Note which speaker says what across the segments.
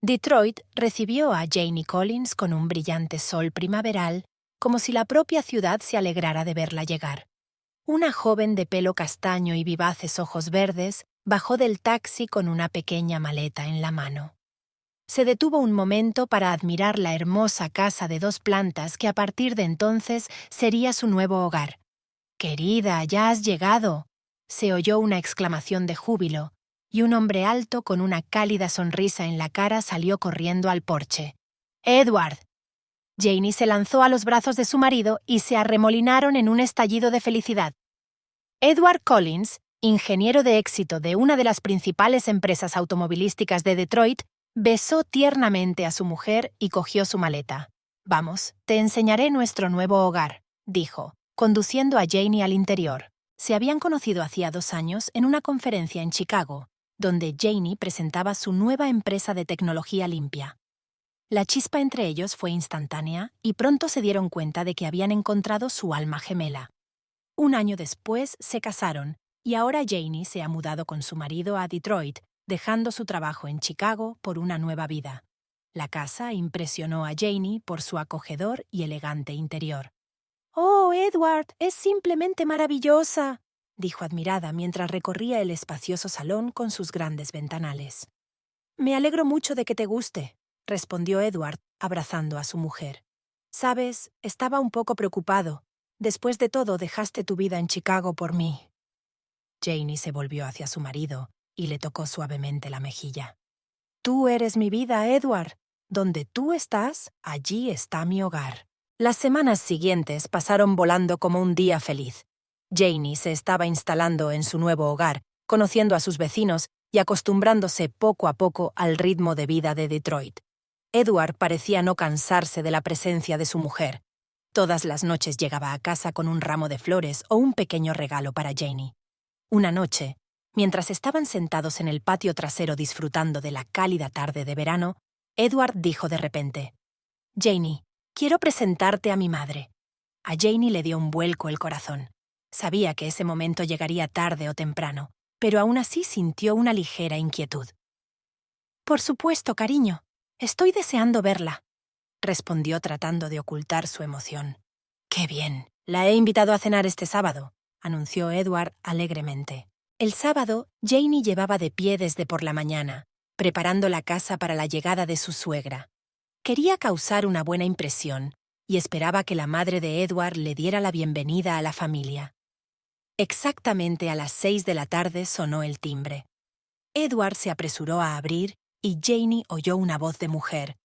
Speaker 1: Detroit recibió a Janie Collins con un brillante sol primaveral, como si la propia ciudad se alegrara de verla llegar. Una joven de pelo castaño y vivaces ojos verdes bajó del taxi con una pequeña maleta en la mano. Se detuvo un momento para admirar la hermosa casa de 2 plantas que a partir de entonces sería su nuevo hogar. «Querida, ya has llegado», se oyó una exclamación de júbilo, y un hombre alto con una cálida sonrisa en la cara salió corriendo al porche. «¡Edward!». Janie se lanzó a los brazos de su marido y se arremolinaron en un estallido de felicidad. Edward Collins, ingeniero de éxito de una de las principales empresas automovilísticas de Detroit, besó tiernamente a su mujer y cogió su maleta. «Vamos, te enseñaré nuestro nuevo hogar», dijo, conduciendo a Janie al interior. Se habían conocido hacía 2 años en una conferencia en Chicago, donde Janie presentaba su nueva empresa de tecnología limpia. La chispa entre ellos fue instantánea y pronto se dieron cuenta de que habían encontrado su alma gemela. 1 año después se casaron y ahora Janie se ha mudado con su marido a Detroit, dejando su trabajo en Chicago por una nueva vida. La casa impresionó a Janie por su acogedor y elegante interior. «¡Oh, Edward, es simplemente maravillosa!», dijo admirada mientras recorría el espacioso salón con sus grandes ventanales. «Me alegro mucho de que te guste», respondió Edward, abrazando a su mujer. «Sabes, estaba un poco preocupado. Después de todo, dejaste tu vida en Chicago por mí». Janie se volvió hacia su marido y le tocó suavemente la mejilla. «Tú eres mi vida, Edward. Donde tú estás, allí está mi hogar». Las semanas siguientes pasaron volando como un día feliz. Janie se estaba instalando en su nuevo hogar, conociendo a sus vecinos y acostumbrándose poco a poco al ritmo de vida de Detroit. Edward parecía no cansarse de la presencia de su mujer. Todas las noches llegaba a casa con un ramo de flores o un pequeño regalo para Janie. Una noche, mientras estaban sentados en el patio trasero disfrutando de la cálida tarde de verano, Edward dijo de repente: «Janie, quiero presentarte a mi madre». A Janie le dio un vuelco el corazón. Sabía que ese momento llegaría tarde o temprano, pero aún así sintió una ligera inquietud. «Por supuesto, cariño. Estoy deseando verla», respondió tratando de ocultar su emoción. «¡Qué bien! La he invitado a cenar este sábado», anunció Edward alegremente. El sábado, Janie llevaba de pie desde por la mañana, preparando la casa para la llegada de su suegra. Quería causar una buena impresión y esperaba que la madre de Edward le diera la bienvenida a la familia. Exactamente a las 6 de la tarde sonó el timbre. Edward se apresuró a abrir y Janie oyó una voz de mujer.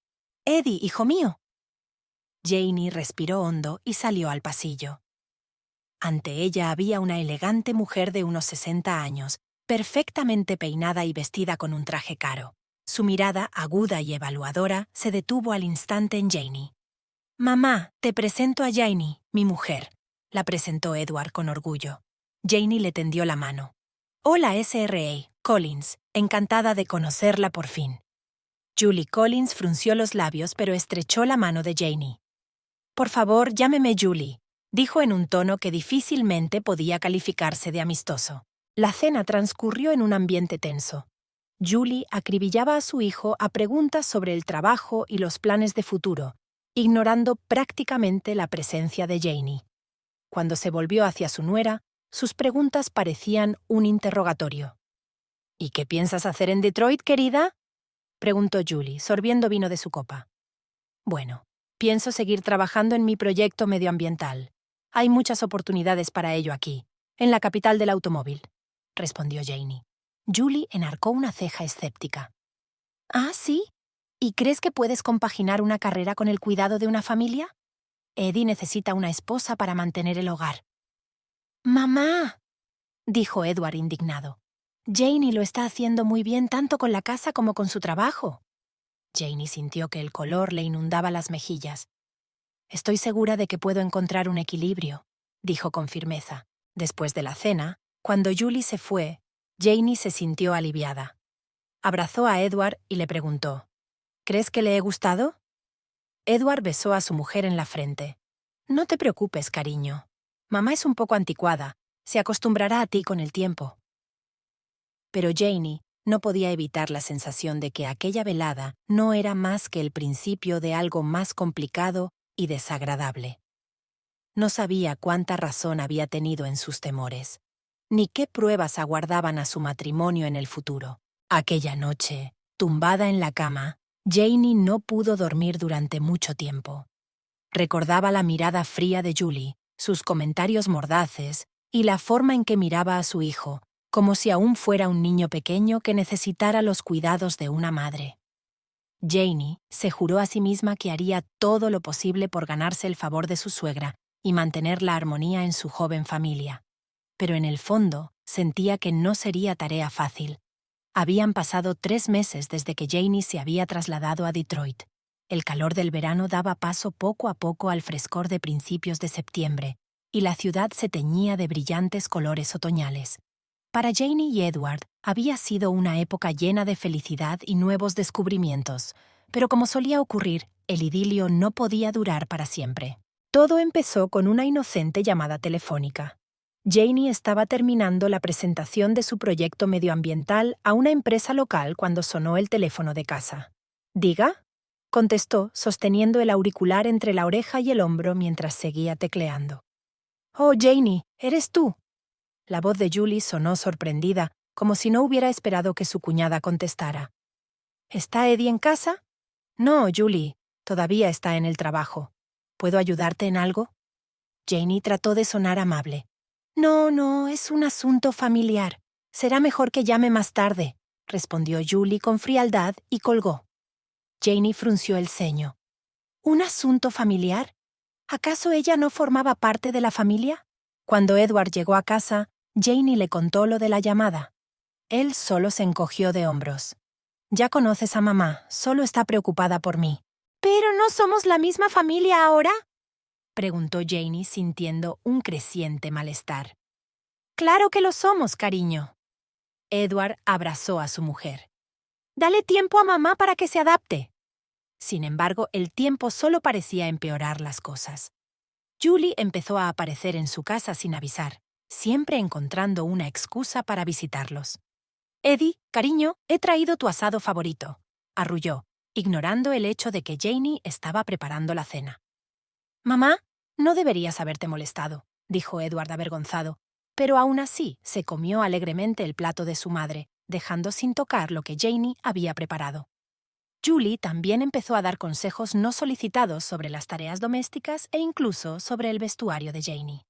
Speaker 1: «Eddie, hijo mío». Janie respiró hondo y salió al pasillo. Ante ella había una elegante mujer de unos 60 años, perfectamente peinada y vestida con un traje caro. Su mirada, aguda y evaluadora, se detuvo al instante en Janie. «Mamá, te presento a Janie, mi mujer», la presentó Edward con orgullo. Janie le tendió la mano. «Hola, S.R.A. Collins, encantada de conocerla por fin». Julie Collins frunció los labios pero estrechó la mano de Janie. «Por favor, llámeme Julie», dijo en un tono que difícilmente podía calificarse de amistoso. La cena transcurrió en un ambiente tenso. Julie acribillaba a su hijo a preguntas sobre el trabajo y los planes de futuro, ignorando prácticamente la presencia de Janie. Cuando se volvió hacia su nuera, sus preguntas parecían un interrogatorio. «¿Y qué piensas hacer en Detroit, querida?», preguntó Julie, sorbiendo vino de su copa. «Bueno, pienso seguir trabajando en mi proyecto medioambiental. Hay muchas oportunidades para ello aquí, en la capital del automóvil», respondió Janie. Julie enarcó una ceja escéptica. «¿Ah, sí? ¿Y crees que puedes compaginar una carrera con el cuidado de una familia? Eddie necesita una esposa para mantener el hogar». «¡Mamá!», dijo Edward indignado. «Janie lo está haciendo muy bien tanto con la casa como con su trabajo». Janie sintió que el color le inundaba las mejillas. «Estoy segura de que puedo encontrar un equilibrio», dijo con firmeza. Después de la cena, cuando Julie se fue, Janie se sintió aliviada. Abrazó a Edward y le preguntó: «¿Crees que le he gustado?». Edward besó a su mujer en la frente. «No te preocupes, cariño. Mamá es un poco anticuada. Se acostumbrará a ti con el tiempo». Pero Janie, No podía evitar la sensación de que aquella velada no era más que el principio de algo más complicado y desagradable. No sabía cuánta razón había tenido en sus temores, ni qué pruebas aguardaban a su matrimonio en el futuro. Aquella noche, tumbada en la cama, Janie no pudo dormir durante mucho tiempo. Recordaba la mirada fría de Julie, sus comentarios mordaces y la forma en que miraba a su hijo, como si aún fuera un niño pequeño que necesitara los cuidados de una madre. Janie se juró a sí misma que haría todo lo posible por ganarse el favor de su suegra y mantener la armonía en su joven familia. Pero en el fondo sentía que no sería tarea fácil. Habían pasado 3 meses desde que Janie se había trasladado a Detroit. El calor del verano daba paso poco a poco al frescor de principios de septiembre, y la ciudad se teñía de brillantes colores otoñales. Para Janie y Edward había sido una época llena de felicidad y nuevos descubrimientos, pero como solía ocurrir, el idilio no podía durar para siempre. Todo empezó con una inocente llamada telefónica. Janie estaba terminando la presentación de su proyecto medioambiental a una empresa local cuando sonó el teléfono de casa. «¿Diga?», contestó, sosteniendo el auricular entre la oreja y el hombro mientras seguía tecleando. «Oh, Janie, ¿eres tú?». La voz de Julie sonó sorprendida, como si no hubiera esperado que su cuñada contestara. «¿Está Eddie en casa?». «No, Julie, todavía está en el trabajo. ¿Puedo ayudarte en algo?». Janie trató de sonar amable. «No, es un asunto familiar. Será mejor que llame más tarde», respondió Julie con frialdad y colgó. Janie frunció el ceño. ¿Un asunto familiar? ¿Acaso ella no formaba parte de la familia? Cuando Edward llegó a casa, Janie le contó lo de la llamada. Él solo se encogió de hombros. «Ya conoces a mamá, solo está preocupada por mí». «¿Pero no somos la misma familia ahora?», preguntó Janie sintiendo un creciente malestar. «Claro que lo somos, cariño». Edward abrazó a su mujer. «Dale tiempo a mamá para que se adapte». Sin embargo, el tiempo solo parecía empeorar las cosas. Julie empezó a aparecer en su casa sin avisar, siempre encontrando una excusa para visitarlos. «Eddie, cariño, he traído tu asado favorito», arrulló, ignorando el hecho de que Janie estaba preparando la cena. «Mamá, no deberías haberte molestado», dijo Edward avergonzado, pero aún así se comió alegremente el plato de su madre, dejando sin tocar lo que Janie había preparado. Julie también empezó a dar consejos no solicitados sobre las tareas domésticas e incluso sobre el vestuario de Janie.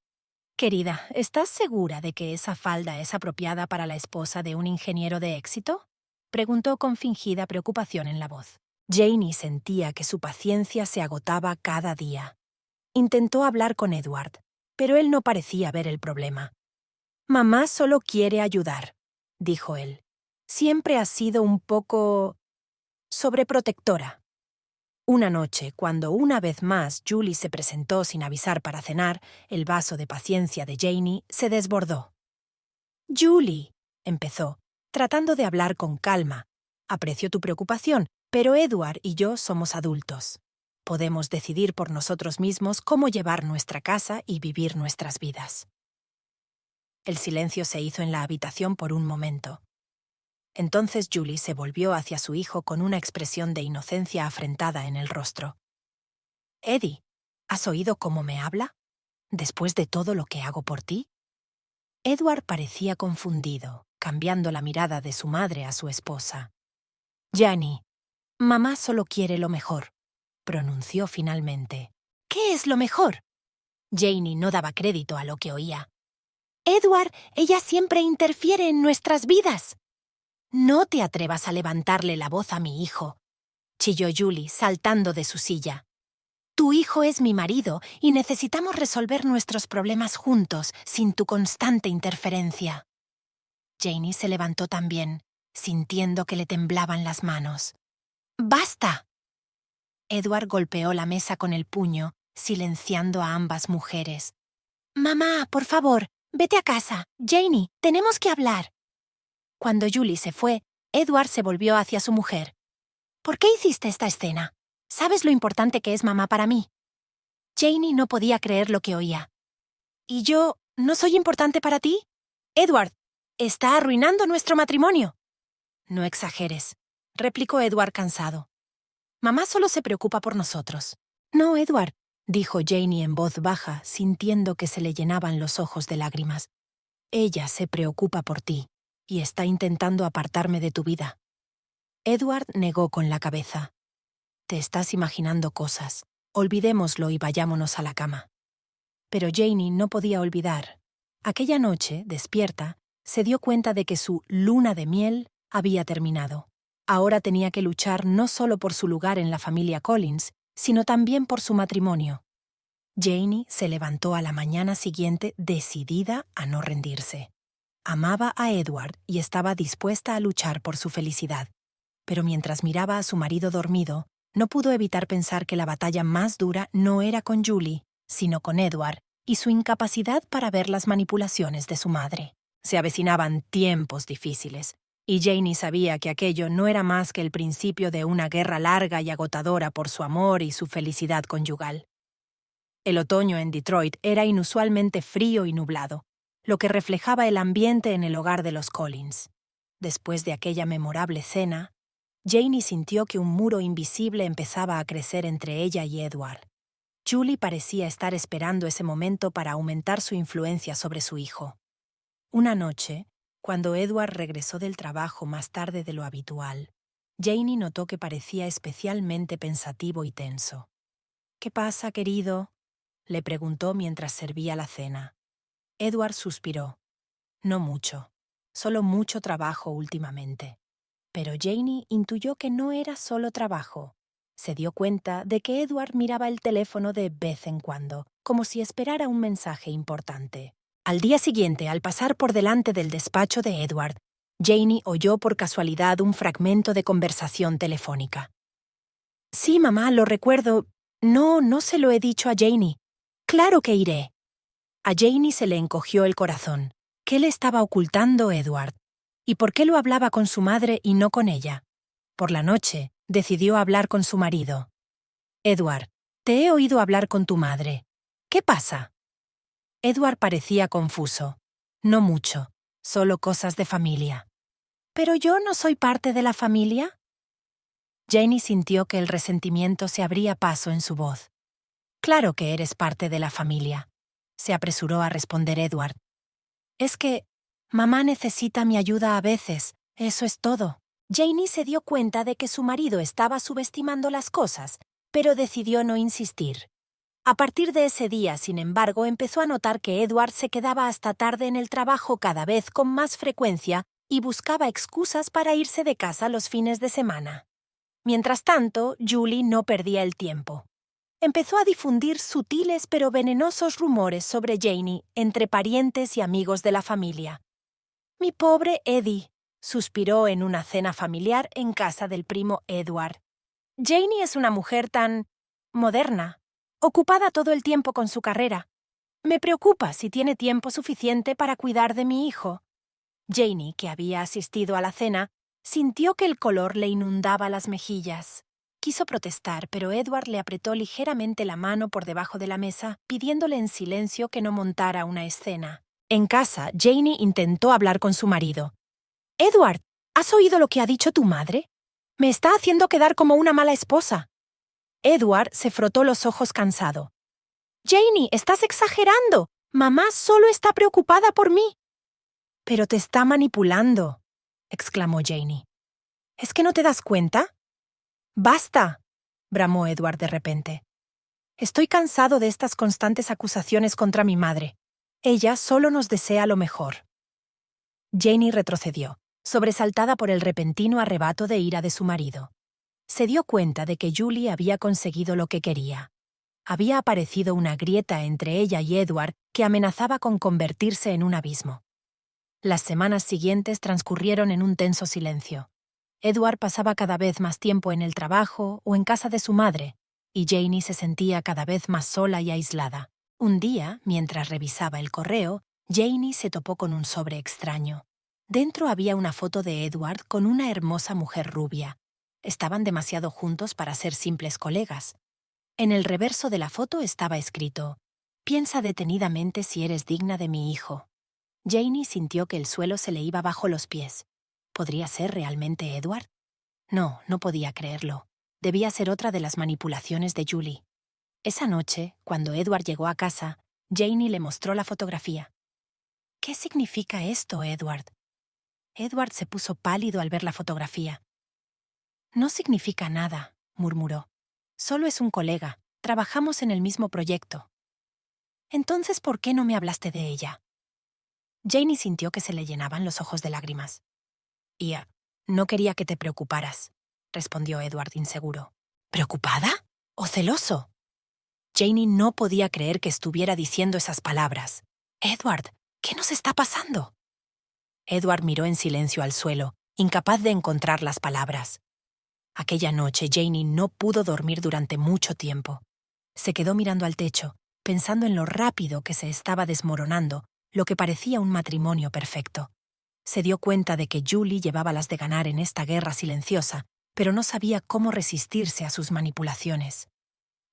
Speaker 1: «Querida, ¿estás segura de que esa falda es apropiada para la esposa de un ingeniero de éxito?», preguntó con fingida preocupación en la voz. Janie sentía que su paciencia se agotaba cada día. Intentó hablar con Edward, pero él no parecía ver el problema. «Mamá solo quiere ayudar», dijo él. «Siempre ha sido un poco sobreprotectora». Una noche, cuando una vez más Julie se presentó sin avisar para cenar, el vaso de paciencia de Janie se desbordó. «Julie», empezó, tratando de hablar con calma, «aprecio tu preocupación, pero Edward y yo somos adultos. Podemos decidir por nosotros mismos cómo llevar nuestra casa y vivir nuestras vidas». El silencio se hizo en la habitación por un momento. Entonces Julie se volvió hacia su hijo con una expresión de inocencia afrentada en el rostro. «Eddie, ¿has oído cómo me habla? ¿Después de todo lo que hago por ti?». Edward parecía confundido, cambiando la mirada de su madre a su esposa. «Janie, mamá solo quiere lo mejor», pronunció finalmente. «¿Qué es lo mejor?». Janie no daba crédito a lo que oía. «Edward, ella siempre interfiere en nuestras vidas». «No te atrevas a levantarle la voz a mi hijo», chilló Julie, saltando de su silla. «Tu hijo es mi marido y necesitamos resolver nuestros problemas juntos, sin tu constante interferencia». Janie se levantó también, sintiendo que le temblaban las manos. «¡Basta!». Edward golpeó la mesa con el puño, silenciando a ambas mujeres. «Mamá, por favor, vete a casa. Janie, tenemos que hablar». Cuando Julie se fue, Edward se volvió hacia su mujer. «¿Por qué hiciste esta escena? ¿Sabes lo importante que es mamá para mí?». Janie no podía creer lo que oía. «¿Y yo no soy importante para ti? Edward, está arruinando nuestro matrimonio». No exageres, replicó Edward cansado. Mamá solo se preocupa por nosotros. No, Edward, dijo Janie en voz baja, sintiendo que se le llenaban los ojos de lágrimas. Ella se preocupa por ti y está intentando apartarme de tu vida. Edward negó con la cabeza. Te estás imaginando cosas. Olvidémoslo y vayámonos a la cama. Pero Janie no podía olvidar. Aquella noche, despierta, se dio cuenta de que su luna de miel había terminado. Ahora tenía que luchar no solo por su lugar en la familia Collins, sino también por su matrimonio. Janie se levantó a la mañana siguiente decidida a no rendirse. Amaba a Edward y estaba dispuesta a luchar por su felicidad. Pero mientras miraba a su marido dormido, no pudo evitar pensar que la batalla más dura no era con Julie, sino con Edward y su incapacidad para ver las manipulaciones de su madre. Se avecinaban tiempos difíciles, y Janie sabía que aquello no era más que el principio de una guerra larga y agotadora por su amor y su felicidad conyugal. El otoño en Detroit era inusualmente frío y nublado, lo que reflejaba el ambiente en el hogar de los Collins. Después de aquella memorable cena, Janie sintió que un muro invisible empezaba a crecer entre ella y Edward. Julie parecía estar esperando ese momento para aumentar su influencia sobre su hijo. Una noche, cuando Edward regresó del trabajo más tarde de lo habitual, Janie notó que parecía especialmente pensativo y tenso. «¿Qué pasa, querido?», le preguntó mientras servía la cena. Edward suspiró. «No mucho, solo mucho trabajo últimamente». Pero Janie intuyó que no era solo trabajo. Se dio cuenta de que Edward miraba el teléfono de vez en cuando, como si esperara un mensaje importante. Al día siguiente, al pasar por delante del despacho de Edward, Janie oyó por casualidad un fragmento de conversación telefónica. «Sí, mamá, lo recuerdo. No se lo he dicho a Janie. Claro que iré». A Janie se le encogió el corazón. ¿Qué le estaba ocultando Edward? ¿Y por qué lo hablaba con su madre y no con ella? Por la noche, decidió hablar con su marido. «Edward, te he oído hablar con tu madre. ¿Qué pasa?» Edward parecía confuso. «No mucho, solo cosas de familia». «¿Pero yo no soy parte de la familia?» Janie sintió que el resentimiento se abría paso en su voz. «Claro que eres parte de la familia», se apresuró a responder Edward. «Es que mamá necesita mi ayuda a veces, eso es todo». Janie se dio cuenta de que su marido estaba subestimando las cosas, pero decidió no insistir. A partir de ese día, sin embargo, empezó a notar que Edward se quedaba hasta tarde en el trabajo cada vez con más frecuencia y buscaba excusas para irse de casa los fines de semana. Mientras tanto, Julie no perdía el tiempo. Empezó a difundir sutiles pero venenosos rumores sobre Janie entre parientes y amigos de la familia. «Mi pobre Eddie», suspiró en una cena familiar en casa del primo Edward. «Janie es una mujer tan moderna, ocupada todo el tiempo con su carrera. Me preocupa si tiene tiempo suficiente para cuidar de mi hijo». Janie, que había asistido a la cena, sintió que el color le inundaba las mejillas. Quiso protestar, pero Edward le apretó ligeramente la mano por debajo de la mesa, pidiéndole en silencio que no montara una escena. En casa, Janie intentó hablar con su marido. «Edward, ¿has oído lo que ha dicho tu madre? Me está haciendo quedar como una mala esposa». Edward se frotó los ojos cansado. «Janie, estás exagerando. Mamá solo está preocupada por mí». «Pero te está manipulando», exclamó Janie. «¿Es que no te das cuenta?» «¡Basta!», bramó Edward de repente. «Estoy cansado de estas constantes acusaciones contra mi madre. Ella solo nos desea lo mejor». Janie retrocedió, sobresaltada por el repentino arrebato de ira de su marido. Se dio cuenta de que Julie había conseguido lo que quería. Había aparecido una grieta entre ella y Edward que amenazaba con convertirse en un abismo. Las semanas siguientes transcurrieron en un tenso silencio. Edward pasaba cada vez más tiempo en el trabajo o en casa de su madre, y Janie se sentía cada vez más sola y aislada. Un día, mientras revisaba el correo, Janie se topó con un sobre extraño. Dentro había una foto de Edward con una hermosa mujer rubia. Estaban demasiado juntos para ser simples colegas. En el reverso de la foto estaba escrito: «Piensa detenidamente si eres digna de mi hijo». Janie sintió que el suelo se le iba bajo los pies. ¿Podría ser realmente Edward? No, no podía creerlo. Debía ser otra de las manipulaciones de Julie. Esa noche, cuando Edward llegó a casa, Janie le mostró la fotografía. ¿Qué significa esto, Edward? Edward se puso pálido al ver la fotografía. No significa nada, murmuró. Solo es un colega. Trabajamos en el mismo proyecto. Entonces, ¿por qué no me hablaste de ella? Janie sintió que se le llenaban los ojos de lágrimas. No quería que te preocuparas, respondió Edward inseguro. ¿Preocupada? ¿O celoso? Janie no podía creer que estuviera diciendo esas palabras. Edward, ¿qué nos está pasando? Edward miró en silencio al suelo, incapaz de encontrar las palabras. Aquella noche Janie no pudo dormir durante mucho tiempo. Se quedó mirando al techo, pensando en lo rápido que se estaba desmoronando lo que parecía un matrimonio perfecto. Se dio cuenta de que Julie llevaba las de ganar en esta guerra silenciosa, pero no sabía cómo resistirse a sus manipulaciones.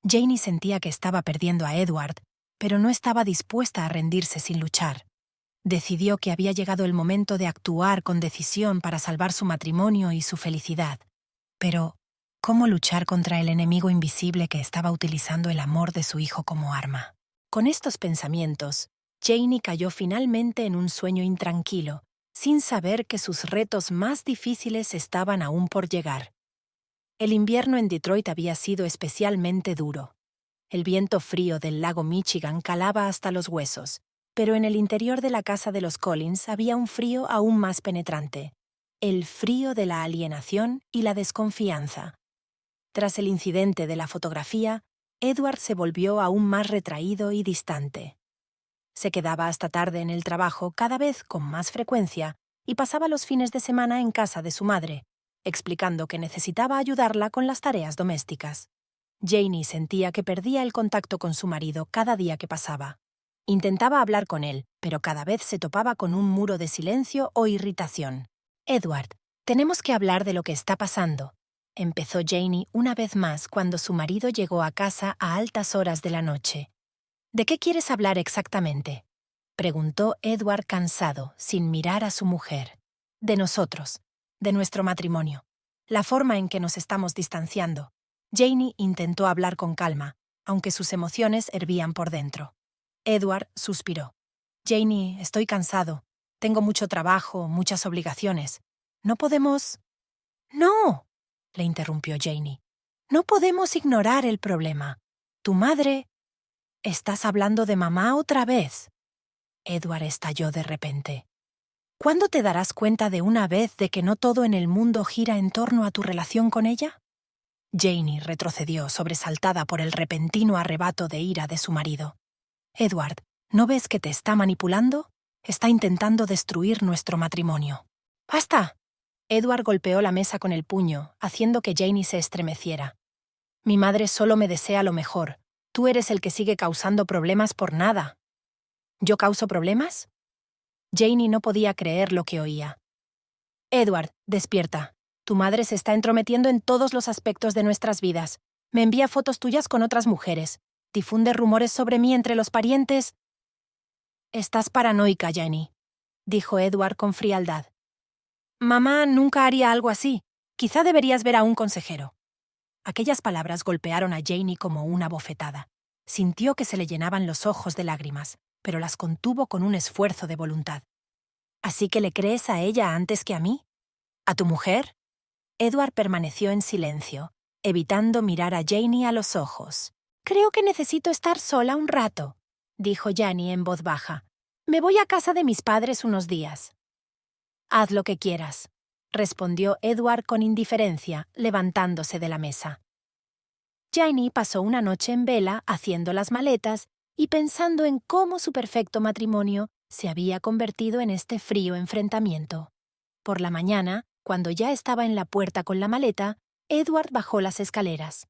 Speaker 1: Janie sentía que estaba perdiendo a Edward, pero no estaba dispuesta a rendirse sin luchar. Decidió que había llegado el momento de actuar con decisión para salvar su matrimonio y su felicidad. Pero, ¿cómo luchar contra el enemigo invisible que estaba utilizando el amor de su hijo como arma? Con estos pensamientos, Janie cayó finalmente en un sueño intranquilo, sin saber que sus retos más difíciles estaban aún por llegar. El invierno en Detroit había sido especialmente duro. El viento frío del lago Michigan calaba hasta los huesos, pero en el interior de la casa de los Collins había un frío aún más penetrante, el frío de la alienación y la desconfianza. Tras el incidente de la fotografía, Edward se volvió aún más retraído y distante. Se quedaba hasta tarde en el trabajo cada vez con más frecuencia y pasaba los fines de semana en casa de su madre, explicando que necesitaba ayudarla con las tareas domésticas. Janie sentía que perdía el contacto con su marido cada día que pasaba. Intentaba hablar con él, pero cada vez se topaba con un muro de silencio o irritación. «Edward, tenemos que hablar de lo que está pasando», empezó Janie una vez más cuando su marido llegó a casa a altas horas de la noche. «¿De qué quieres hablar exactamente?», preguntó Edward cansado, sin mirar a su mujer. «De nosotros, de nuestro matrimonio, la forma en que nos estamos distanciando». Janie intentó hablar con calma, aunque sus emociones hervían por dentro. Edward suspiró. «Janie, estoy cansado. Tengo mucho trabajo, muchas obligaciones. ¿No podemos...» «No», le interrumpió Janie. «No podemos ignorar el problema. Tu madre...» «¿Estás hablando de mamá otra vez?». Edward estalló de repente. «¿Cuándo te darás cuenta de una vez de que no todo en el mundo gira en torno a tu relación con ella?». Janie retrocedió sobresaltada por el repentino arrebato de ira de su marido. «Edward, ¿no ves que te está manipulando? Está intentando destruir nuestro matrimonio». «¡Basta!». Edward golpeó la mesa con el puño, haciendo que Janie se estremeciera. «Mi madre solo me desea lo mejor. Tú eres el que sigue causando problemas por nada». «¿Yo causo problemas?». Janie no podía creer lo que oía. «Edward, despierta. Tu madre se está entrometiendo en todos los aspectos de nuestras vidas. Me envía fotos tuyas con otras mujeres. Difunde rumores sobre mí entre los parientes». «Estás paranoica, Janie», dijo Edward con frialdad. «Mamá nunca haría algo así. Quizá deberías ver a un consejero». Aquellas palabras golpearon a Janie como una bofetada. Sintió que se le llenaban los ojos de lágrimas, pero las contuvo con un esfuerzo de voluntad. «¿Así que le crees a ella antes que a mí? ¿A tu mujer?». Edward permaneció en silencio, evitando mirar a Janie a los ojos. «Creo que necesito estar sola un rato», dijo Janie en voz baja. «Me voy a casa de mis padres unos días». «Haz lo que quieras», respondió Edward con indiferencia, levantándose de la mesa. Janie pasó una noche en vela haciendo las maletas y pensando en cómo su perfecto matrimonio se había convertido en este frío enfrentamiento. Por la mañana, cuando ya estaba en la puerta con la maleta, Edward bajó las escaleras.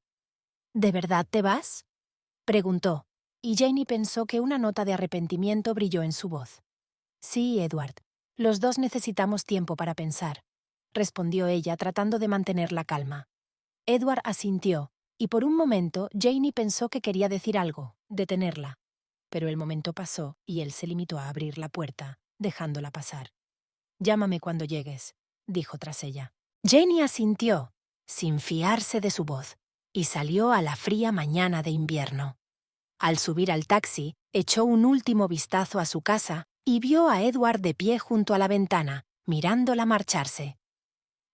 Speaker 1: «¿De verdad te vas?», preguntó, y Janie pensó que una nota de arrepentimiento brilló en su voz. «Sí, Edward. Los dos necesitamos tiempo para pensar», respondió ella tratando de mantener la calma. Edward asintió, y por un momento Janie pensó que quería decir algo, detenerla. Pero el momento pasó y él se limitó a abrir la puerta, dejándola pasar. «Llámame cuando llegues», dijo tras ella. Janie asintió, sin fiarse de su voz, y salió a la fría mañana de invierno. Al subir al taxi, echó un último vistazo a su casa y vio a Edward de pie junto a la ventana, mirándola marcharse.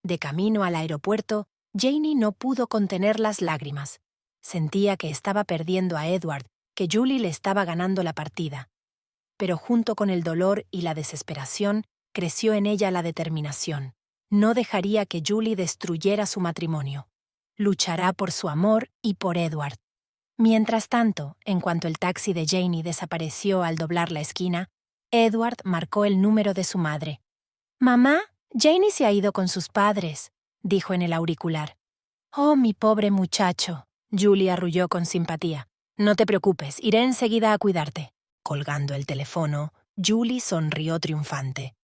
Speaker 1: De camino al aeropuerto, Janie no pudo contener las lágrimas. Sentía que estaba perdiendo a Edward, que Julie le estaba ganando la partida. Pero junto con el dolor y la desesperación, creció en ella la determinación. No dejaría que Julie destruyera su matrimonio. Luchará por su amor y por Edward. Mientras tanto, en cuanto el taxi de Janie desapareció al doblar la esquina, Edward marcó el número de su madre. «Mamá, Janie se ha ido con sus padres», dijo en el auricular. «Oh, mi pobre muchacho», Julie arrulló con simpatía. «No te preocupes, iré enseguida a cuidarte». Colgando el teléfono, Julie sonrió triunfante.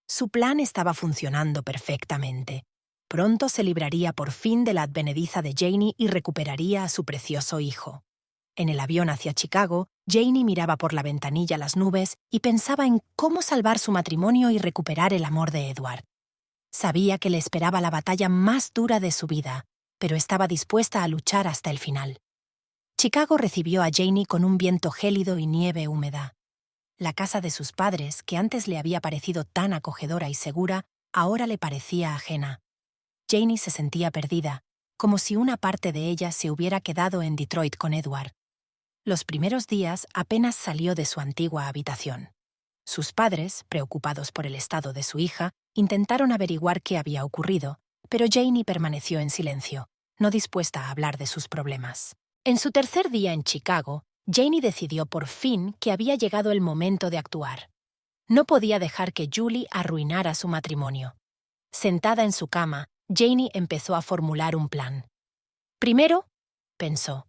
Speaker 1: Su plan estaba funcionando perfectamente. Pronto se libraría por fin de la advenediza de Janie y recuperaría a su precioso hijo. En el avión hacia Chicago, Janie miraba por la ventanilla las nubes y pensaba en cómo salvar su matrimonio y recuperar el amor de Edward. Sabía que le esperaba la batalla más dura de su vida, pero estaba dispuesta a luchar hasta el final. Chicago recibió a Janie con un viento gélido y nieve húmeda. La casa de sus padres, que antes le había parecido tan acogedora y segura, ahora le parecía ajena. Janie se sentía perdida, como si una parte de ella se hubiera quedado en Detroit con Edward. Los primeros días apenas salió de su antigua habitación. Sus padres, preocupados por el estado de su hija, intentaron averiguar qué había ocurrido, pero Janie permaneció en silencio, no dispuesta a hablar de sus problemas. En su tercer día en Chicago, Janie decidió por fin que había llegado el momento de actuar. No podía dejar que Julie arruinara su matrimonio. Sentada en su cama, Janie empezó a formular un plan. Primero, pensó,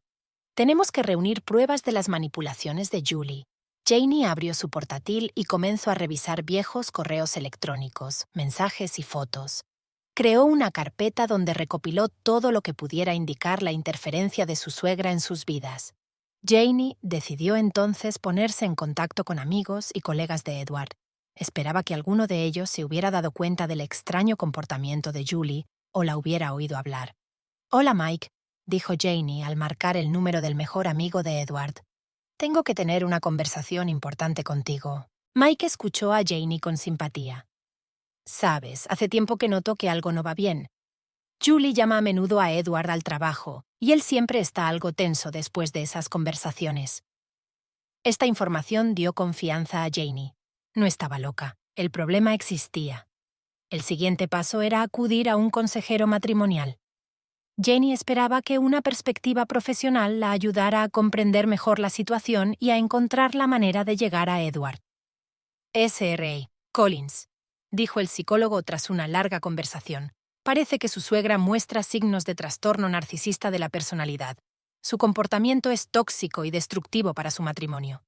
Speaker 1: tenemos que reunir pruebas de las manipulaciones de Julie. Janie abrió su portátil y comenzó a revisar viejos correos electrónicos, mensajes y fotos. Creó una carpeta donde recopiló todo lo que pudiera indicar la interferencia de su suegra en sus vidas. Janie decidió entonces ponerse en contacto con amigos y colegas de Edward. Esperaba que alguno de ellos se hubiera dado cuenta del extraño comportamiento de Julie o la hubiera oído hablar. «Hola, Mike», dijo Janie al marcar el número del mejor amigo de Edward. «Tengo que tener una conversación importante contigo». Mike escuchó a Janie con simpatía. «Sabes, hace tiempo que noto que algo no va bien. Julie llama a menudo a Edward al trabajo, y él siempre está algo tenso después de esas conversaciones». Esta información dio confianza a Janie. No estaba loca. El problema existía. El siguiente paso era acudir a un consejero matrimonial. Janie esperaba que una perspectiva profesional la ayudara a comprender mejor la situación y a encontrar la manera de llegar a Edward. «S.R.A. Collins», dijo el psicólogo tras una larga conversación. «Parece que su suegra muestra signos de trastorno narcisista de la personalidad. Su comportamiento es tóxico y destructivo para su matrimonio».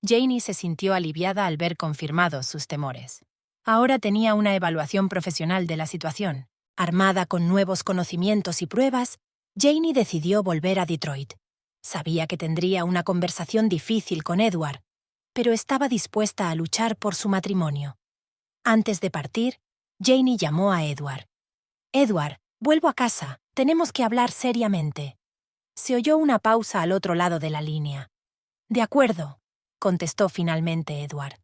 Speaker 1: Janie se sintió aliviada al ver confirmados sus temores. Ahora tenía una evaluación profesional de la situación. Armada con nuevos conocimientos y pruebas, Janie decidió volver a Detroit. Sabía que tendría una conversación difícil con Edward, pero estaba dispuesta a luchar por su matrimonio. Antes de partir, Janie llamó a Edward. «Edward, vuelvo a casa. Tenemos que hablar seriamente». Se oyó una pausa al otro lado de la línea. «De acuerdo», contestó finalmente Edward.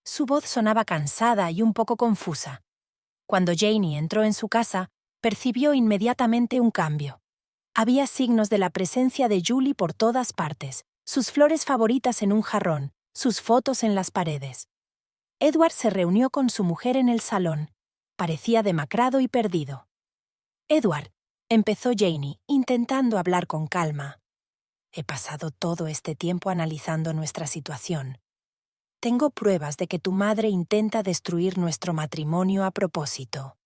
Speaker 1: Su voz sonaba cansada y un poco confusa. Cuando Janie entró en su casa, percibió inmediatamente un cambio. Había signos de la presencia de Julie por todas partes, sus flores favoritas en un jarrón, sus fotos en las paredes. Edward se reunió con su mujer en el salón. Parecía demacrado y perdido. «Edward», empezó Janie, intentando hablar con calma. «He pasado todo este tiempo analizando nuestra situación. Tengo pruebas de que tu madre intenta destruir nuestro matrimonio a propósito».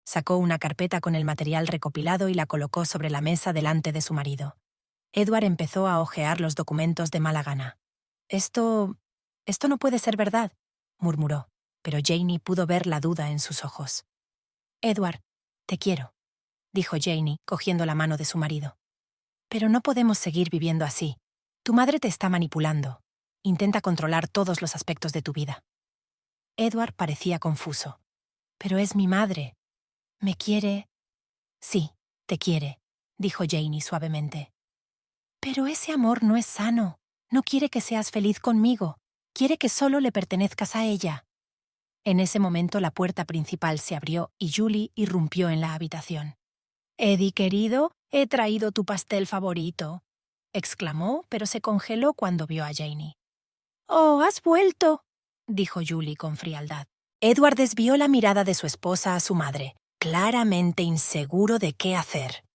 Speaker 1: Sacó una carpeta con el material recopilado y la colocó sobre la mesa delante de su marido. Edward empezó a hojear los documentos de mala gana. Esto no puede ser verdad», murmuró, pero Janie pudo ver la duda en sus ojos. «Edward, te quiero», dijo Janie, cogiendo la mano de su marido. «Pero no podemos seguir viviendo así. Tu madre te está manipulando. Intenta controlar todos los aspectos de tu vida». Edward parecía confuso. Pero es mi madre. ¿Me quiere? Sí, te quiere, dijo Janie suavemente. Pero ese amor no es sano. No quiere que seas feliz conmigo. Quiere que solo le pertenezcas a ella. En ese momento la puerta principal se abrió y Julie irrumpió en la habitación. «Eddie, querido, he traído tu pastel favorito», exclamó, pero se congeló cuando vio a Janie. «Oh, has vuelto», dijo Julie con frialdad. Edward desvió la mirada de su esposa a su madre, claramente inseguro de qué hacer.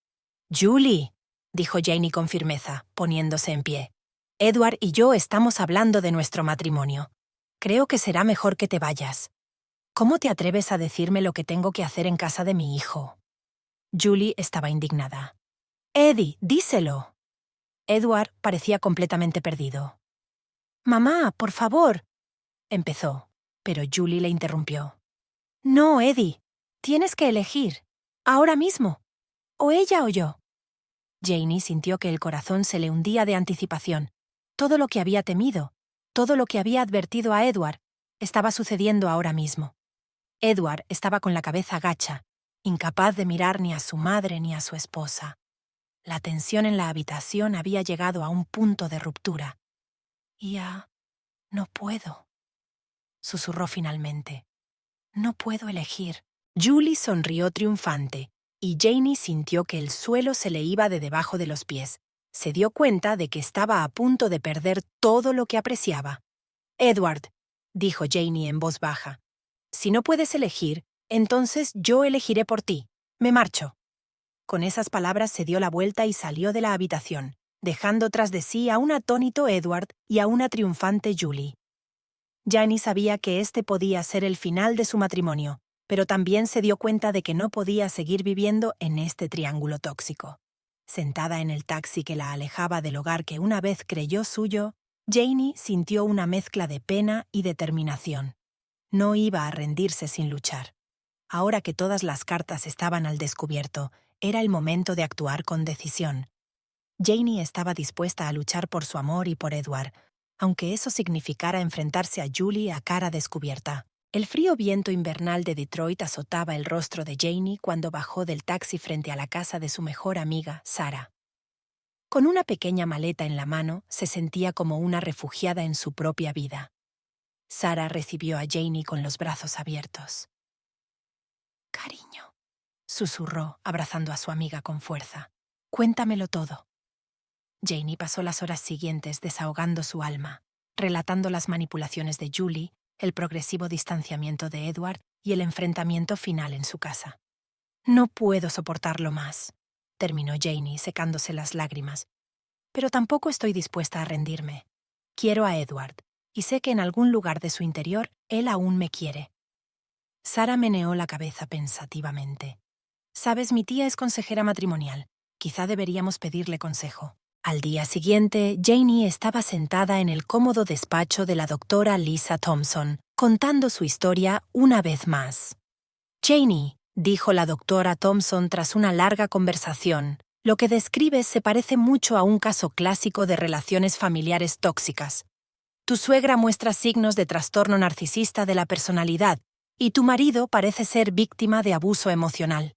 Speaker 1: «Julie», dijo Janie con firmeza, poniéndose en pie. «Edward y yo estamos hablando de nuestro matrimonio. Creo que será mejor que te vayas. ¿Cómo te atreves a decirme lo que tengo que hacer en casa de mi hijo?» Julie estaba indignada. «Eddie, díselo». Edward parecía completamente perdido. «Mamá, por favor», empezó, pero Julie le interrumpió. «No, Eddie, tienes que elegir, ahora mismo, o ella o yo». Janie sintió que el corazón se le hundía de anticipación. Todo lo que había temido, todo lo que había advertido a Edward, estaba sucediendo ahora mismo. Edward estaba con la cabeza gacha, incapaz de mirar ni a su madre ni a su esposa. La tensión en la habitación había llegado a un punto de ruptura. No puedo», susurró finalmente. «No puedo elegir». Julie sonrió triunfante, y Janie sintió que el suelo se le iba de debajo de los pies. Se dio cuenta de que estaba a punto de perder todo lo que apreciaba. «Edward», dijo Janie en voz baja, «si no puedes elegir, entonces yo elegiré por ti. Me marcho». Con esas palabras se dio la vuelta y salió de la habitación, dejando tras de sí a un atónito Edward y a una triunfante Julie. Janie sabía que este podía ser el final de su matrimonio, pero también se dio cuenta de que no podía seguir viviendo en este triángulo tóxico. Sentada en el taxi que la alejaba del hogar que una vez creyó suyo, Janie sintió una mezcla de pena y determinación. No iba a rendirse sin luchar. Ahora que todas las cartas estaban al descubierto, era el momento de actuar con decisión. Janie estaba dispuesta a luchar por su amor y por Edward, aunque eso significara enfrentarse a Julie a cara descubierta. El frío viento invernal de Detroit azotaba el rostro de Janie cuando bajó del taxi frente a la casa de su mejor amiga, Sarah. Con una pequeña maleta en la mano, se sentía como una refugiada en su propia vida. Sarah recibió a Janie con los brazos abiertos. «Cariño», susurró, abrazando a su amiga con fuerza. «Cuéntamelo todo». Janie pasó las horas siguientes desahogando su alma, relatando las manipulaciones de Julie, el progresivo distanciamiento de Edward y el enfrentamiento final en su casa. «No puedo soportarlo más», terminó Janie secándose las lágrimas. «Pero tampoco estoy dispuesta a rendirme. Quiero a Edward, y sé que en algún lugar de su interior él aún me quiere». Sarah meneó la cabeza pensativamente. «Sabes, mi tía es consejera matrimonial. Quizá deberíamos pedirle consejo». Al día siguiente, Janie estaba sentada en el cómodo despacho de la doctora Lisa Thompson, contando su historia una vez más. «Janie», dijo la doctora Thompson tras una larga conversación, «lo que describes se parece mucho a un caso clásico de relaciones familiares tóxicas. Tu suegra muestra signos de trastorno narcisista de la personalidad y tu marido parece ser víctima de abuso emocional».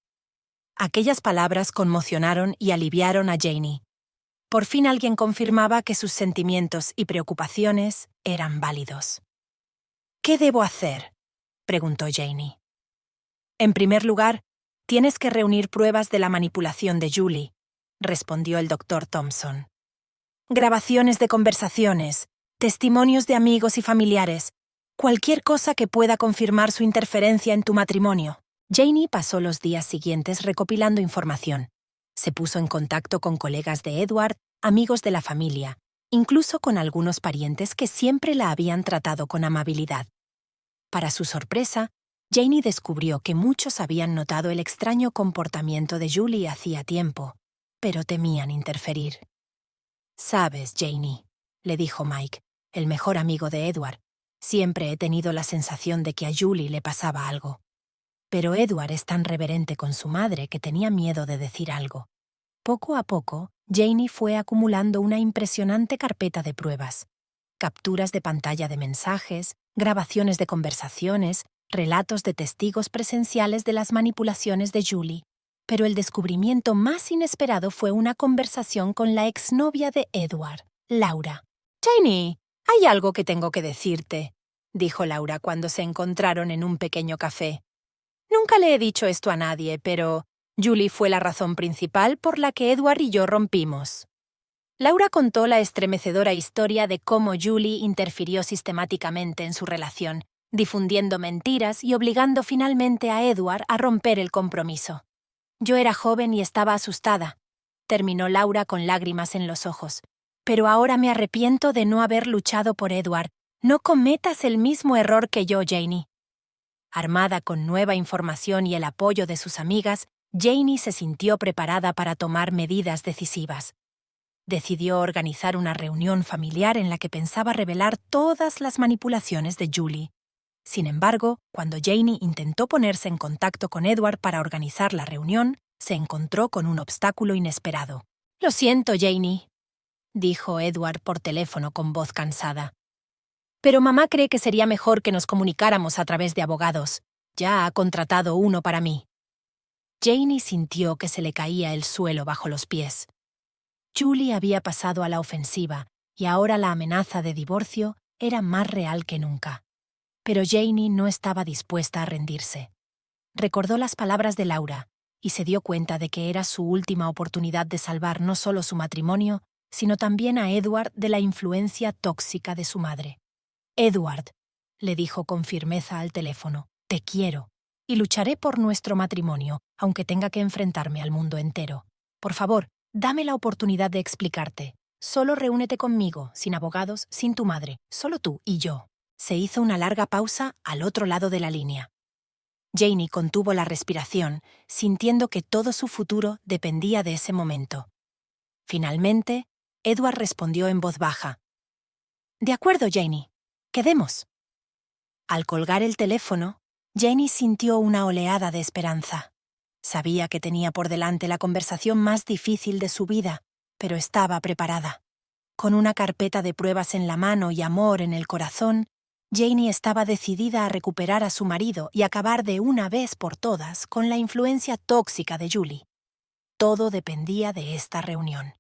Speaker 1: Aquellas palabras conmocionaron y aliviaron a Janie. Por fin alguien confirmaba que sus sentimientos y preocupaciones eran válidos. «¿Qué debo hacer?», preguntó Janie. «En primer lugar, tienes que reunir pruebas de la manipulación de Julie», respondió el doctor Thompson. «Grabaciones de conversaciones, testimonios de amigos y familiares, cualquier cosa que pueda confirmar su interferencia en tu matrimonio». Janie pasó los días siguientes recopilando información. Se puso en contacto con colegas de Edward, amigos de la familia, incluso con algunos parientes que siempre la habían tratado con amabilidad. Para su sorpresa, Janie descubrió que muchos habían notado el extraño comportamiento de Julie hacía tiempo, pero temían interferir. «Sabes, Janie», le dijo Mike, el mejor amigo de Edward, «siempre he tenido la sensación de que a Julie le pasaba algo. Pero Edward es tan reverente con su madre que tenía miedo de decir algo». Poco a poco, Janie fue acumulando una impresionante carpeta de pruebas. Capturas de pantalla de mensajes, grabaciones de conversaciones, relatos de testigos presenciales de las manipulaciones de Julie. Pero el descubrimiento más inesperado fue una conversación con la exnovia de Edward, Laura. «Janie, hay algo que tengo que decirte», dijo Laura cuando se encontraron en un pequeño café. «Nunca le he dicho esto a nadie, pero Julie fue la razón principal por la que Edward y yo rompimos». Laura contó la estremecedora historia de cómo Julie interfirió sistemáticamente en su relación, difundiendo mentiras y obligando finalmente a Edward a romper el compromiso. «Yo era joven y estaba asustada», terminó Laura con lágrimas en los ojos. «Pero ahora me arrepiento de no haber luchado por Edward. No cometas el mismo error que yo, Janie». Armada con nueva información y el apoyo de sus amigas, Janie se sintió preparada para tomar medidas decisivas. Decidió organizar una reunión familiar en la que pensaba revelar todas las manipulaciones de Julie. Sin embargo, cuando Janie intentó ponerse en contacto con Edward para organizar la reunión, se encontró con un obstáculo inesperado. «Lo siento, Janie», dijo Edward por teléfono con voz cansada. «Pero mamá cree que sería mejor que nos comunicáramos a través de abogados. Ya ha contratado uno para mí». Janie sintió que se le caía el suelo bajo los pies. Julie había pasado a la ofensiva y ahora la amenaza de divorcio era más real que nunca. Pero Janie no estaba dispuesta a rendirse. Recordó las palabras de Laura y se dio cuenta de que era su última oportunidad de salvar no solo su matrimonio, sino también a Edward de la influencia tóxica de su madre. «Edward», le dijo con firmeza al teléfono, «te quiero y lucharé por nuestro matrimonio, aunque tenga que enfrentarme al mundo entero. Por favor, dame la oportunidad de explicarte. Solo reúnete conmigo, sin abogados, sin tu madre, solo tú y yo». Se hizo una larga pausa al otro lado de la línea. Janie contuvo la respiración, sintiendo que todo su futuro dependía de ese momento. Finalmente, Edward respondió en voz baja. «De acuerdo, Janie. Quedemos». Al colgar el teléfono, Janie sintió una oleada de esperanza. Sabía que tenía por delante la conversación más difícil de su vida, pero estaba preparada. Con una carpeta de pruebas en la mano y amor en el corazón, Janie estaba decidida a recuperar a su marido y acabar de una vez por todas con la influencia tóxica de Julie. Todo dependía de esta reunión.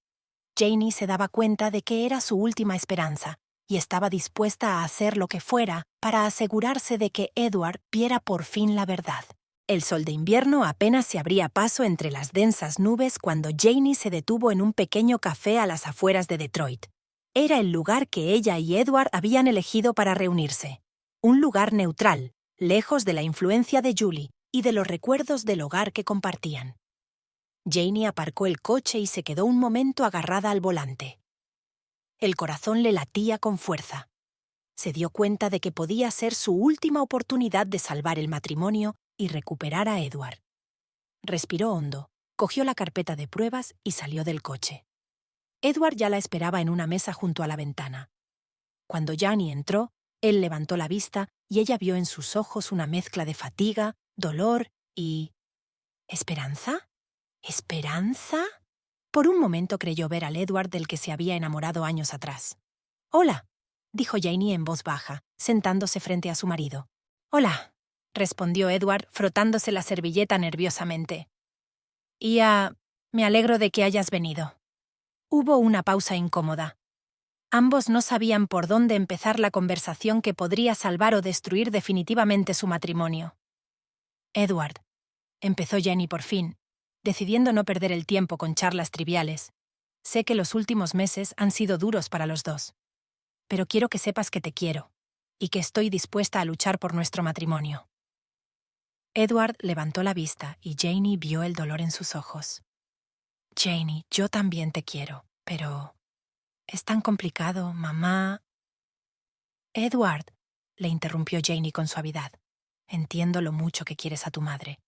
Speaker 1: Janie se daba cuenta de que era su última esperanza y estaba dispuesta a hacer lo que fuera para asegurarse de que Edward viera por fin la verdad. El sol de invierno apenas se abría paso entre las densas nubes cuando Janie se detuvo en un pequeño café a las afueras de Detroit. Era el lugar que ella y Edward habían elegido para reunirse. Un lugar neutral, lejos de la influencia de Julie y de los recuerdos del hogar que compartían. Janie aparcó el coche y se quedó un momento agarrada al volante. El corazón le latía con fuerza. Se dio cuenta de que podía ser su última oportunidad de salvar el matrimonio y recuperar a Edward. Respiró hondo, cogió la carpeta de pruebas y salió del coche. Edward ya la esperaba en una mesa junto a la ventana. Cuando Janie entró, él levantó la vista y ella vio en sus ojos una mezcla de fatiga, dolor y... ¿esperanza? ¿Esperanza? Por un momento creyó ver al Edward del que se había enamorado años atrás. «Hola», dijo Janie en voz baja, sentándose frente a su marido. «Hola», respondió Edward, frotándose la servilleta nerviosamente. Me alegro de que hayas venido». Hubo una pausa incómoda. Ambos no sabían por dónde empezar la conversación que podría salvar o destruir definitivamente su matrimonio. «Edward», empezó Janie por fin, decidiendo no perder el tiempo con charlas triviales. «Sé que los últimos meses han sido duros para los dos, pero quiero que sepas que te quiero y que estoy dispuesta a luchar por nuestro matrimonio». Edward levantó la vista y Janie vio el dolor en sus ojos. «Janie, yo también te quiero, pero... es tan complicado, mamá...» «Edward», le interrumpió Janie con suavidad, «entiendo lo mucho que quieres a tu madre,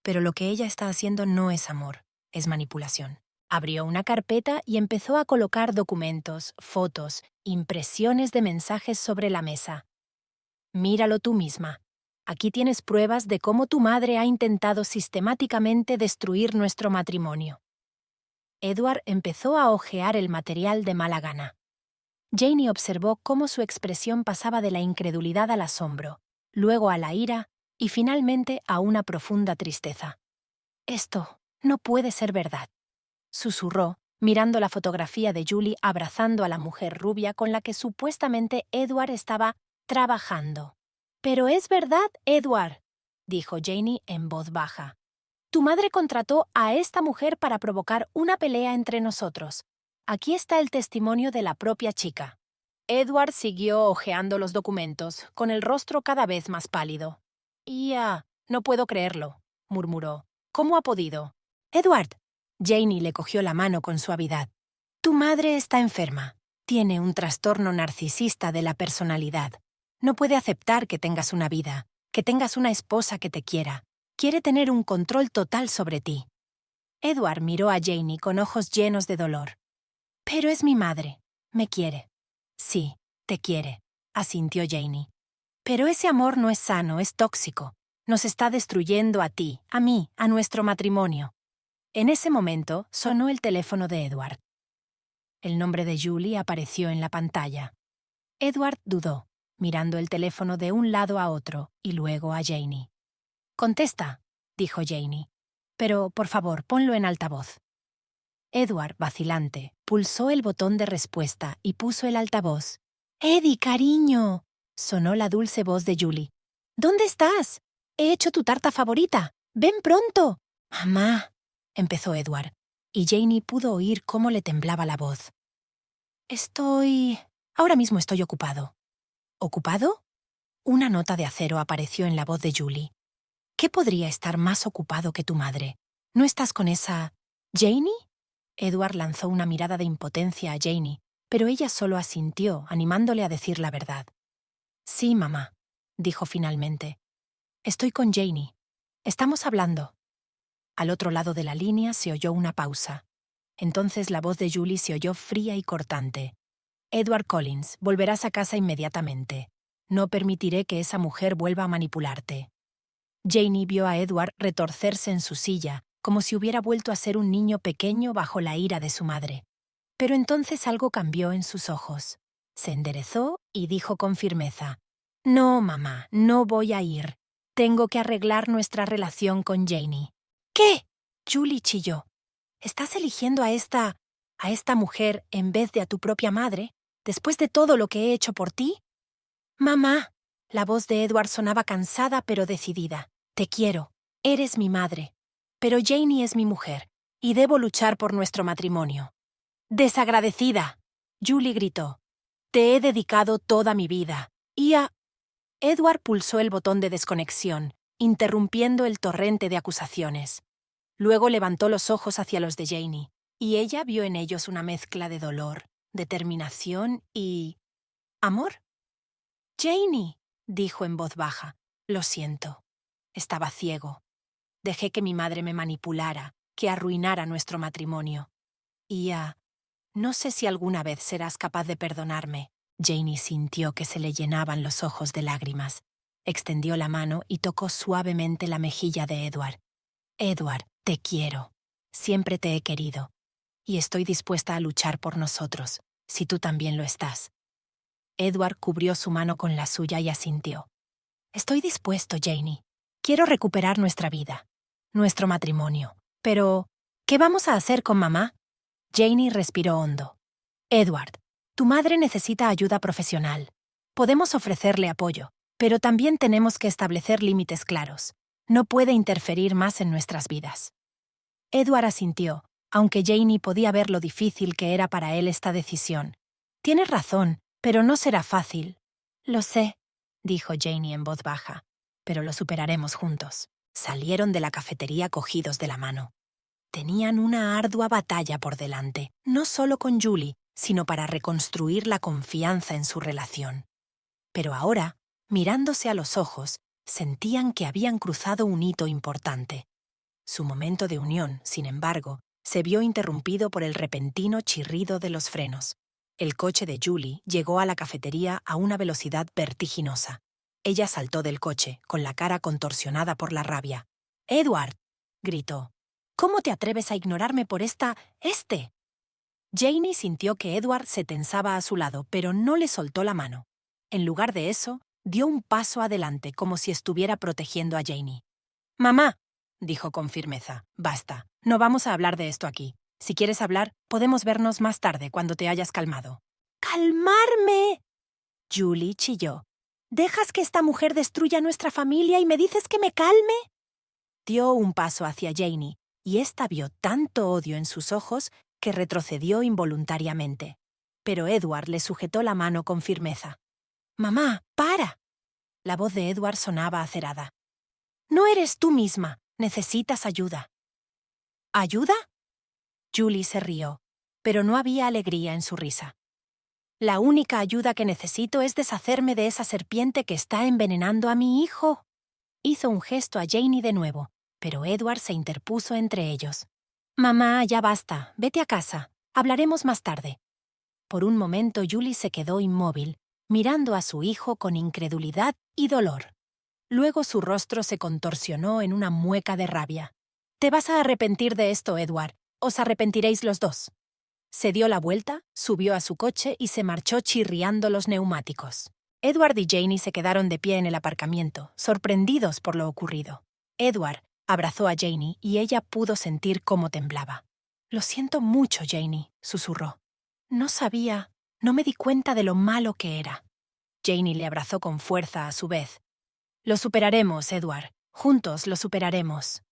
Speaker 1: pero lo que ella está haciendo no es amor, es manipulación». Abrió una carpeta y empezó a colocar documentos, fotos, impresiones de mensajes sobre la mesa. «Míralo tú misma. Aquí tienes pruebas de cómo tu madre ha intentado sistemáticamente destruir nuestro matrimonio». Edward empezó a hojear el material de mala gana. Janie observó cómo su expresión pasaba de la incredulidad al asombro, luego a la ira y finalmente a una profunda tristeza. «Esto no puede ser verdad», susurró, mirando la fotografía de Julie abrazando a la mujer rubia con la que supuestamente Edward estaba trabajando. «Pero es verdad, Edward», dijo Janie en voz baja. «Tu madre contrató a esta mujer para provocar una pelea entre nosotros. Aquí está el testimonio de la propia chica». Edward siguió hojeando los documentos, con el rostro cada vez más pálido. No puedo creerlo», murmuró. «¿Cómo ha podido?» «Edward», Janie le cogió la mano con suavidad. «Tu madre está enferma. Tiene un trastorno narcisista de la personalidad. No puede aceptar que tengas una vida, que tengas una esposa que te quiera. Quiere tener un control total sobre ti». Edward miró a Janie con ojos llenos de dolor. «Pero es mi madre. Me quiere». «Sí, te quiere», asintió Janie. «Pero ese amor no es sano, es tóxico. Nos está destruyendo a ti, a mí, a nuestro matrimonio». En ese momento sonó el teléfono de Edward. El nombre de Julie apareció en la pantalla. Edward dudó, mirando el teléfono de un lado a otro y luego a Janie. «Contesta», dijo Janie. «Pero, por favor, ponlo en altavoz». Edward, vacilante, pulsó el botón de respuesta y puso el altavoz. «Eddie, cariño», sonó la dulce voz de Julie. «¿Dónde estás? He hecho tu tarta favorita. Ven pronto». «Mamá», empezó Edward, y Janie pudo oír cómo le temblaba la voz. Ahora mismo estoy ocupado». «¿Ocupado?» Una nota de acero apareció en la voz de Julie. «¿Qué podría estar más ocupado que tu madre? ¿No estás con esa... Janie?» Edward lanzó una mirada de impotencia a Janie, pero ella solo asintió, animándole a decir la verdad. «Sí, mamá», dijo finalmente. «Estoy con Janie. Estamos hablando». Al otro lado de la línea se oyó una pausa. Entonces la voz de Julie se oyó fría y cortante. «Edward Collins, volverás a casa inmediatamente. No permitiré que esa mujer vuelva a manipularte». Janie vio a Edward retorcerse en su silla, como si hubiera vuelto a ser un niño pequeño bajo la ira de su madre. Pero entonces algo cambió en sus ojos. Se enderezó y dijo con firmeza: «No, mamá, no voy a ir. Tengo que arreglar nuestra relación con Janie». «¿Qué?», Julie chilló. «¿Estás eligiendo a esta mujer en vez de a tu propia madre, después de todo lo que he hecho por ti?» «Mamá», la voz de Edward sonaba cansada pero decidida. «Te quiero. Eres mi madre. Pero Janie es mi mujer, y debo luchar por nuestro matrimonio». «¡Desagradecida!», Julie gritó. «Te he dedicado toda mi vida. Edward pulsó el botón de desconexión, interrumpiendo el torrente de acusaciones. Luego levantó los ojos hacia los de Janie, y ella vio en ellos una mezcla de dolor, determinación y... ¿amor? «Janie», dijo en voz baja, «lo siento. Estaba ciego. Dejé que mi madre me manipulara, que arruinara nuestro matrimonio. No sé si alguna vez serás capaz de perdonarme». Janie sintió que se le llenaban los ojos de lágrimas. Extendió la mano y tocó suavemente la mejilla de Edward. «Edward, te quiero. Siempre te he querido. Y estoy dispuesta a luchar por nosotros, si tú también lo estás». Edward cubrió su mano con la suya y asintió. «Estoy dispuesto, Janie. Quiero recuperar nuestra vida, nuestro matrimonio. Pero, ¿qué vamos a hacer con mamá?» Janie respiró hondo. «Edward, tu madre necesita ayuda profesional. Podemos ofrecerle apoyo, pero también tenemos que establecer límites claros. No puede interferir más en nuestras vidas». Edward asintió, aunque Janie podía ver lo difícil que era para él esta decisión. «Tienes razón, pero no será fácil». «Lo sé», dijo Janie en voz baja, «pero lo superaremos juntos». Salieron de la cafetería cogidos de la mano. Tenían una ardua batalla por delante, no solo con Julie, sino para reconstruir la confianza en su relación. Pero ahora, mirándose a los ojos, sentían que habían cruzado un hito importante. Su momento de unión, sin embargo, se vio interrumpido por el repentino chirrido de los frenos. El coche de Julie llegó a la cafetería a una velocidad vertiginosa. Ella saltó del coche, con la cara contorsionada por la rabia. «¡Edward!», gritó. «¿Cómo te atreves a ignorarme por este?» Janie sintió que Edward se tensaba a su lado, pero no le soltó la mano. En lugar de eso, dio un paso adelante como si estuviera protegiendo a Janie. «Mamá», dijo con firmeza, «basta. No vamos a hablar de esto aquí. Si quieres hablar, podemos vernos más tarde cuando te hayas calmado». «¡Calmarme!», Julie chilló. «¿Dejas que esta mujer destruya nuestra familia y me dices que me calme?». Dio un paso hacia Janie, y ésta vio tanto odio en sus ojos que retrocedió involuntariamente. Pero Edward le sujetó la mano con firmeza. «Mamá, para». La voz de Edward sonaba acerada. «No eres tú misma. Necesitas ayuda». «¿Ayuda?». Julie se rió, pero no había alegría en su risa. «La única ayuda que necesito es deshacerme de esa serpiente que está envenenando a mi hijo». Hizo un gesto a Janie de nuevo, pero Edward se interpuso entre ellos. «Mamá, ya basta. Vete a casa. Hablaremos más tarde». Por un momento Julie se quedó inmóvil, mirando a su hijo con incredulidad y dolor. Luego su rostro se contorsionó en una mueca de rabia. «Te vas a arrepentir de esto, Edward. Os arrepentiréis los dos». Se dio la vuelta, subió a su coche y se marchó chirriando los neumáticos. Edward y Janie se quedaron de pie en el aparcamiento, sorprendidos por lo ocurrido. Edward abrazó a Janie y ella pudo sentir cómo temblaba. «Lo siento mucho, Janie», susurró. No me di cuenta de lo malo que era». Janie le abrazó con fuerza a su vez. «Lo superaremos, Edward. Juntos lo superaremos».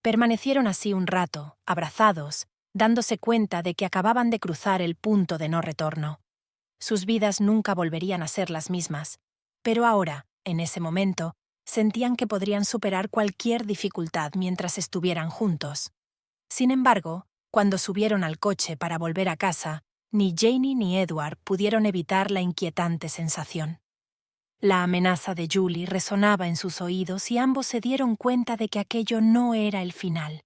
Speaker 1: Permanecieron así un rato, abrazados, dándose cuenta de que acababan de cruzar el punto de no retorno. Sus vidas nunca volverían a ser las mismas, pero ahora, en ese momento, sentían que podrían superar cualquier dificultad mientras estuvieran juntos. Sin embargo, cuando subieron al coche para volver a casa, ni Janie ni Edward pudieron evitar la inquietante sensación. La amenaza de Julie resonaba en sus oídos y ambos se dieron cuenta de que aquello no era el final.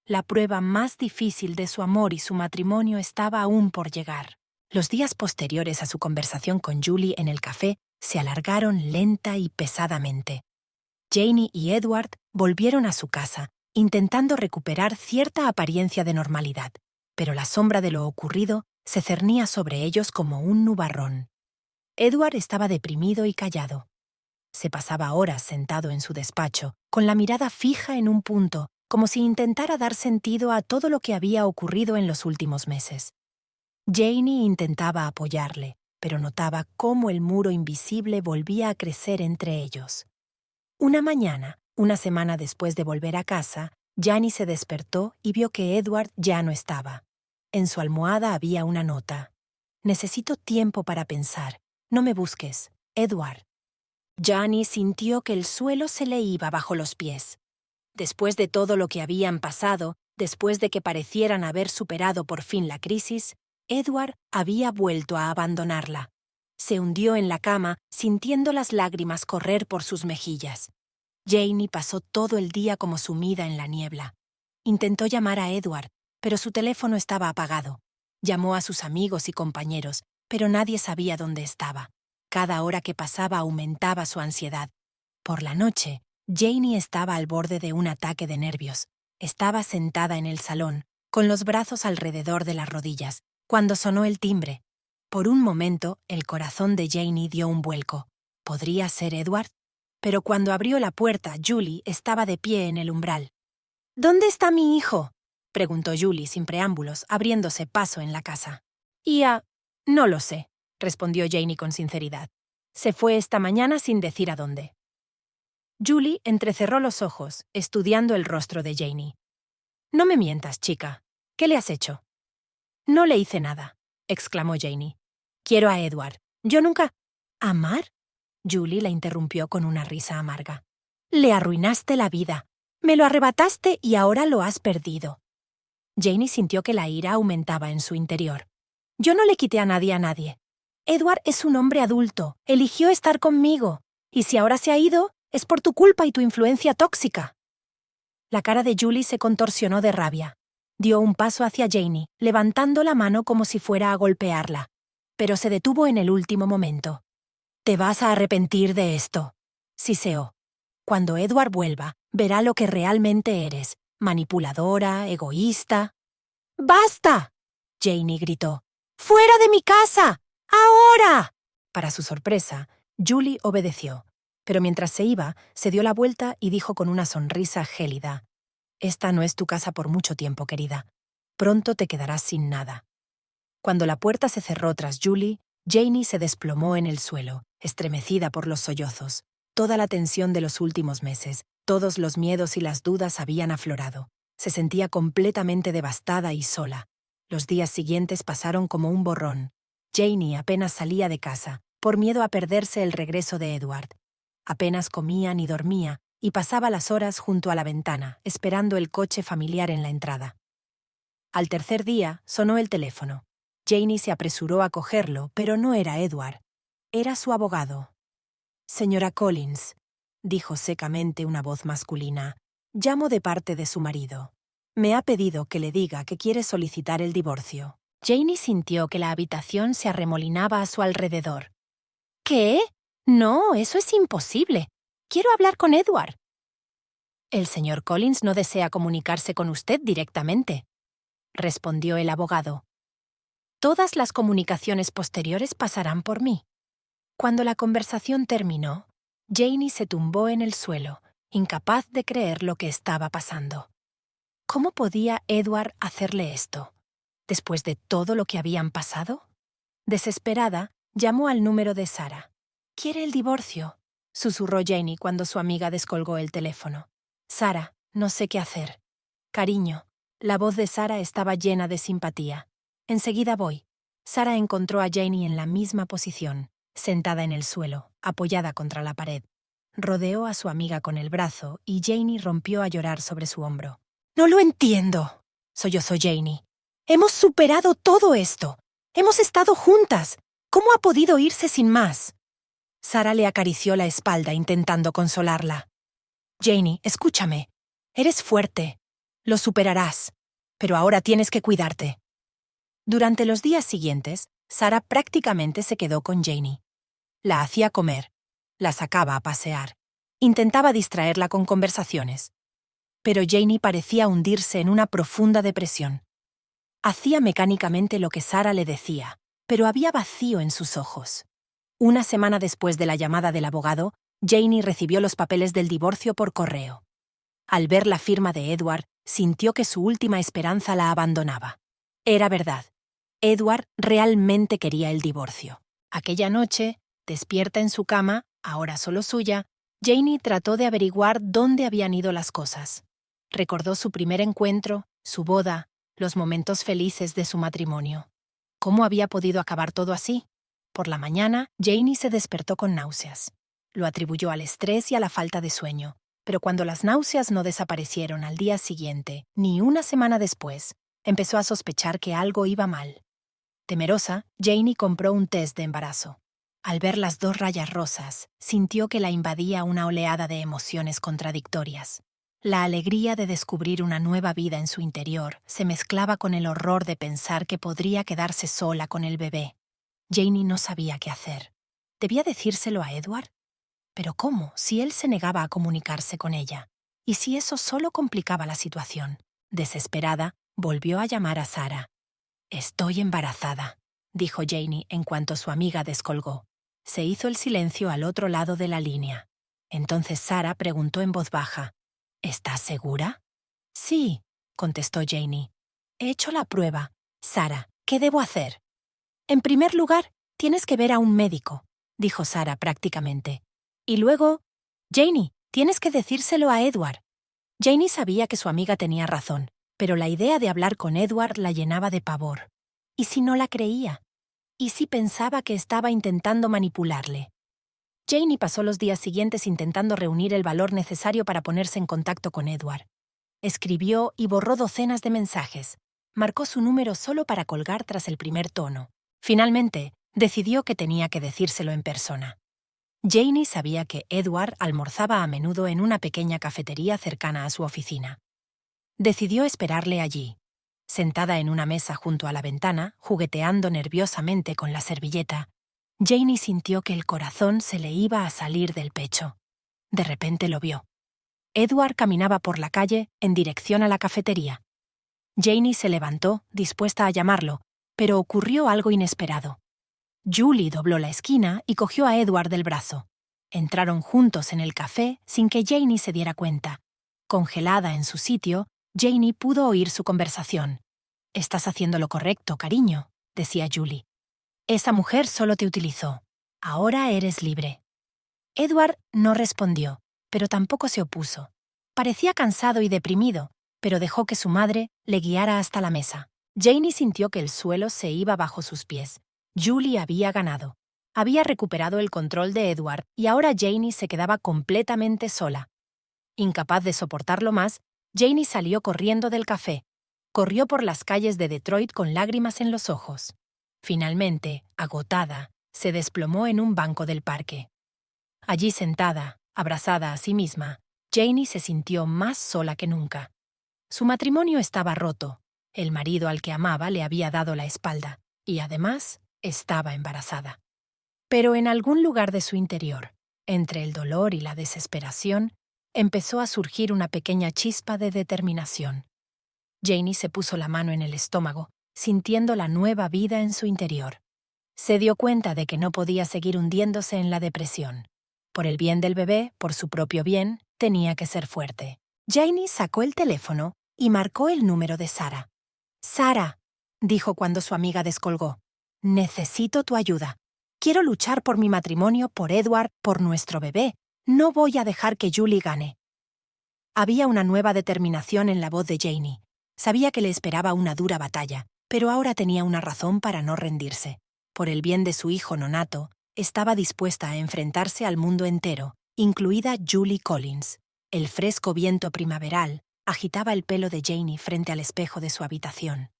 Speaker 1: La prueba más difícil de su amor y su matrimonio estaba aún por llegar. Los días posteriores a su conversación con Julie en el café se alargaron lenta y pesadamente. Janie y Edward volvieron a su casa, intentando recuperar cierta apariencia de normalidad, pero la sombra de lo ocurrido se cernía sobre ellos como un nubarrón. Edward estaba deprimido y callado. Se pasaba horas sentado en su despacho, con la mirada fija en un punto, como si intentara dar sentido a todo lo que había ocurrido en los últimos meses. Janie intentaba apoyarle, pero notaba cómo el muro invisible volvía a crecer entre ellos. Una mañana, una semana después de volver a casa, Janie se despertó y vio que Edward ya no estaba. En su almohada había una nota. «Necesito tiempo para pensar. No me busques, Edward». Janie sintió que el suelo se le iba bajo los pies. Después de todo lo que habían pasado, después de que parecieran haber superado por fin la crisis, Edward había vuelto a abandonarla. Se hundió en la cama, sintiendo las lágrimas correr por sus mejillas. Janie pasó todo el día como sumida en la niebla. Intentó llamar a Edward, pero su teléfono estaba apagado. Llamó a sus amigos y compañeros, pero nadie sabía dónde estaba. Cada hora que pasaba aumentaba su ansiedad. Por la noche, Janie estaba al borde de un ataque de nervios. Estaba sentada en el salón, con los brazos alrededor de las rodillas, cuando sonó el timbre. Por un momento, el corazón de Janie dio un vuelco. ¿Podría ser Edward? Pero cuando abrió la puerta, Julie estaba de pie en el umbral. «¿Dónde está mi hijo?», preguntó Julie sin preámbulos, abriéndose paso en la casa. «No lo sé», respondió Janie con sinceridad. «Se fue esta mañana sin decir a dónde». Julie entrecerró los ojos, estudiando el rostro de Janie. «No me mientas, chica. ¿Qué le has hecho?». «No le hice nada», exclamó Janie. «Quiero a Edward. Yo nunca...». «¿Amar?», Julie la interrumpió con una risa amarga. «Le arruinaste la vida. Me lo arrebataste y ahora lo has perdido». Janie sintió que la ira aumentaba en su interior. «Yo no le quité a nadie. Edward es un hombre adulto. Eligió estar conmigo. Y si ahora se ha ido, es por tu culpa y tu influencia tóxica». La cara de Julie se contorsionó de rabia. Dio un paso hacia Janie, levantando la mano como si fuera a golpearla. Pero se detuvo en el último momento. «Te vas a arrepentir de esto», siseó. «Cuando Edward vuelva, verá lo que realmente eres, manipuladora, egoísta». «¡Basta!», Janie gritó. «¡Fuera de mi casa! ¡Ahora!». Para su sorpresa, Julie obedeció, pero mientras se iba, se dio la vuelta y dijo con una sonrisa gélida: «Esta no es tu casa por mucho tiempo, querida. Pronto te quedarás sin nada». Cuando la puerta se cerró tras Julie, Janie se desplomó en el suelo, estremecida por los sollozos. Toda la tensión de los últimos meses, todos los miedos y las dudas habían aflorado. Se sentía completamente devastada y sola. Los días siguientes pasaron como un borrón. Janie apenas salía de casa, por miedo a perderse el regreso de Edward. Apenas comía ni dormía y pasaba las horas junto a la ventana, esperando el coche familiar en la entrada. Al tercer día sonó el teléfono. Janie se apresuró a cogerlo, pero no era Edward. Era su abogado. «Señora Collins», dijo secamente una voz masculina, «llamo de parte de su marido. Me ha pedido que le diga que quiere solicitar el divorcio». Janie sintió que la habitación se arremolinaba a su alrededor. «¿Qué? No, eso es imposible. Quiero hablar con Edward». «El señor Collins no desea comunicarse con usted directamente», respondió el abogado. «Todas las comunicaciones posteriores pasarán por mí». Cuando la conversación terminó, Janie se tumbó en el suelo, incapaz de creer lo que estaba pasando. ¿Cómo podía Edward hacerle esto? ¿Después de todo lo que habían pasado? Desesperada, llamó al número de Sarah. «¿Quiere el divorcio?», susurró Janie cuando su amiga descolgó el teléfono. «Sarah, no sé qué hacer». «Cariño». La voz de Sarah estaba llena de simpatía. «Enseguida voy». Sarah encontró a Janie en la misma posición, sentada en el suelo, apoyada contra la pared. Rodeó a su amiga con el brazo y Janie rompió a llorar sobre su hombro. «No lo entiendo», sollozó Janie. «Hemos superado todo esto. Hemos estado juntas. ¿Cómo ha podido irse sin más?» Sarah le acarició la espalda intentando consolarla. «Janie, escúchame. Eres fuerte. Lo superarás. Pero ahora tienes que cuidarte». Durante los días siguientes, Sarah prácticamente se quedó con Janie. La hacía comer, la sacaba a pasear, intentaba distraerla con conversaciones. Pero Janie parecía hundirse en una profunda depresión. Hacía mecánicamente lo que Sarah le decía, pero había vacío en sus ojos. Una semana después de la llamada del abogado, Janie recibió los papeles del divorcio por correo. Al ver la firma de Edward, sintió que su última esperanza la abandonaba. Era verdad. Edward realmente quería el divorcio. Aquella noche, despierta en su cama, ahora solo suya, Janie trató de averiguar dónde habían ido las cosas. Recordó su primer encuentro, su boda, los momentos felices de su matrimonio. ¿Cómo había podido acabar todo así? Por la mañana, Janie se despertó con náuseas. Lo atribuyó al estrés y a la falta de sueño, pero cuando las náuseas no desaparecieron al día siguiente, ni una semana después, empezó a sospechar que algo iba mal. Temerosa, Janie compró un test de embarazo. Al ver las 2 rayas rosas, sintió que la invadía una oleada de emociones contradictorias. La alegría de descubrir una nueva vida en su interior se mezclaba con el horror de pensar que podría quedarse sola con el bebé. Janie no sabía qué hacer. ¿Debía decírselo a Edward? ¿Pero cómo, si él se negaba a comunicarse con ella? ¿Y si eso solo complicaba la situación? Desesperada, volvió a llamar a Sarah. «Estoy embarazada», dijo Janie en cuanto su amiga descolgó. Se hizo el silencio al otro lado de la línea. Entonces Sarah preguntó en voz baja: «¿Estás segura?» «Sí», contestó Janie. «He hecho la prueba. Sarah, ¿qué debo hacer?» «En primer lugar, tienes que ver a un médico», dijo Sarah prácticamente. «Y luego, Janie, tienes que decírselo a Edward». Janie sabía que su amiga tenía razón, pero la idea de hablar con Edward la llenaba de pavor. ¿Y si no la creía? ¿Y si pensaba que estaba intentando manipularle? Janie pasó los días siguientes intentando reunir el valor necesario para ponerse en contacto con Edward. Escribió y borró docenas de mensajes. Marcó su número solo para colgar tras el primer tono. Finalmente, decidió que tenía que decírselo en persona. Janie sabía que Edward almorzaba a menudo en una pequeña cafetería cercana a su oficina. Decidió esperarle allí. Sentada en una mesa junto a la ventana, jugueteando nerviosamente con la servilleta, Janie sintió que el corazón se le iba a salir del pecho. De repente lo vio. Edward caminaba por la calle en dirección a la cafetería. Janie se levantó, dispuesta a llamarlo, pero ocurrió algo inesperado. Julie dobló la esquina y cogió a Edward del brazo. Entraron juntos en el café sin que Janie se diera cuenta. Congelada en su sitio, Janie pudo oír su conversación. «Estás haciendo lo correcto, cariño», decía Julie. «Esa mujer solo te utilizó. Ahora eres libre». Edward no respondió, pero tampoco se opuso. Parecía cansado y deprimido, pero dejó que su madre le guiara hasta la mesa. Janie sintió que el suelo se iba bajo sus pies. Julie había ganado. Había recuperado el control de Edward y ahora Janie se quedaba completamente sola. Incapaz de soportarlo más, Janie salió corriendo del café. Corrió por las calles de Detroit con lágrimas en los ojos. Finalmente, agotada, se desplomó en un banco del parque. Allí sentada, abrazada a sí misma, Janie se sintió más sola que nunca. Su matrimonio estaba roto. El marido al que amaba le había dado la espalda y, además, estaba embarazada. Pero en algún lugar de su interior, entre el dolor y la desesperación, empezó a surgir una pequeña chispa de determinación. Janie se puso la mano en el estómago, sintiendo la nueva vida en su interior. Se dio cuenta de que no podía seguir hundiéndose en la depresión. Por el bien del bebé, por su propio bien, tenía que ser fuerte. Janie sacó el teléfono y marcó el número de Sarah. «Sarah», dijo cuando su amiga descolgó, «necesito tu ayuda. Quiero luchar por mi matrimonio, por Edward, por nuestro bebé. No voy a dejar que Julie gane». Había una nueva determinación en la voz de Janie. Sabía que le esperaba una dura batalla, pero ahora tenía una razón para no rendirse. Por el bien de su hijo nonato, estaba dispuesta a enfrentarse al mundo entero, incluida Julie Collins. El fresco viento primaveral agitaba el pelo de Janie frente al espejo de su habitación.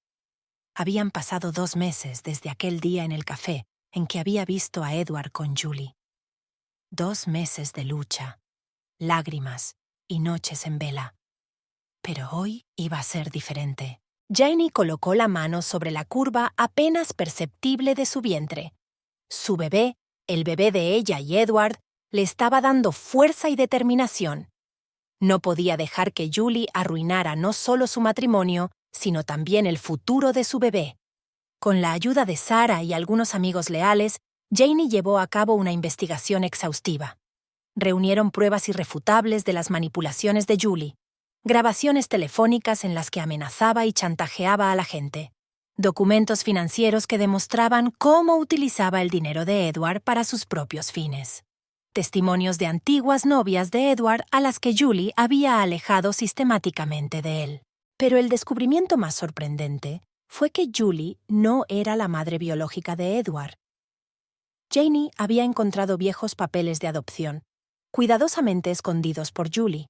Speaker 1: Habían pasado 2 meses desde aquel día en el café en que había visto a Edward con Julie. 2 meses de lucha, lágrimas y noches en vela. Pero hoy iba a ser diferente. Janie colocó la mano sobre la curva apenas perceptible de su vientre. Su bebé, el bebé de ella y Edward, le estaba dando fuerza y determinación. No podía dejar que Julie arruinara no solo su matrimonio, sino también el futuro de su bebé. Con la ayuda de Sarah y algunos amigos leales, Janie llevó a cabo una investigación exhaustiva. Reunieron pruebas irrefutables de las manipulaciones de Julie, grabaciones telefónicas en las que amenazaba y chantajeaba a la gente, documentos financieros que demostraban cómo utilizaba el dinero de Edward para sus propios fines, testimonios de antiguas novias de Edward a las que Julie había alejado sistemáticamente de él. Pero el descubrimiento más sorprendente fue que Julie no era la madre biológica de Edward. Janie había encontrado viejos papeles de adopción, cuidadosamente escondidos por Julie.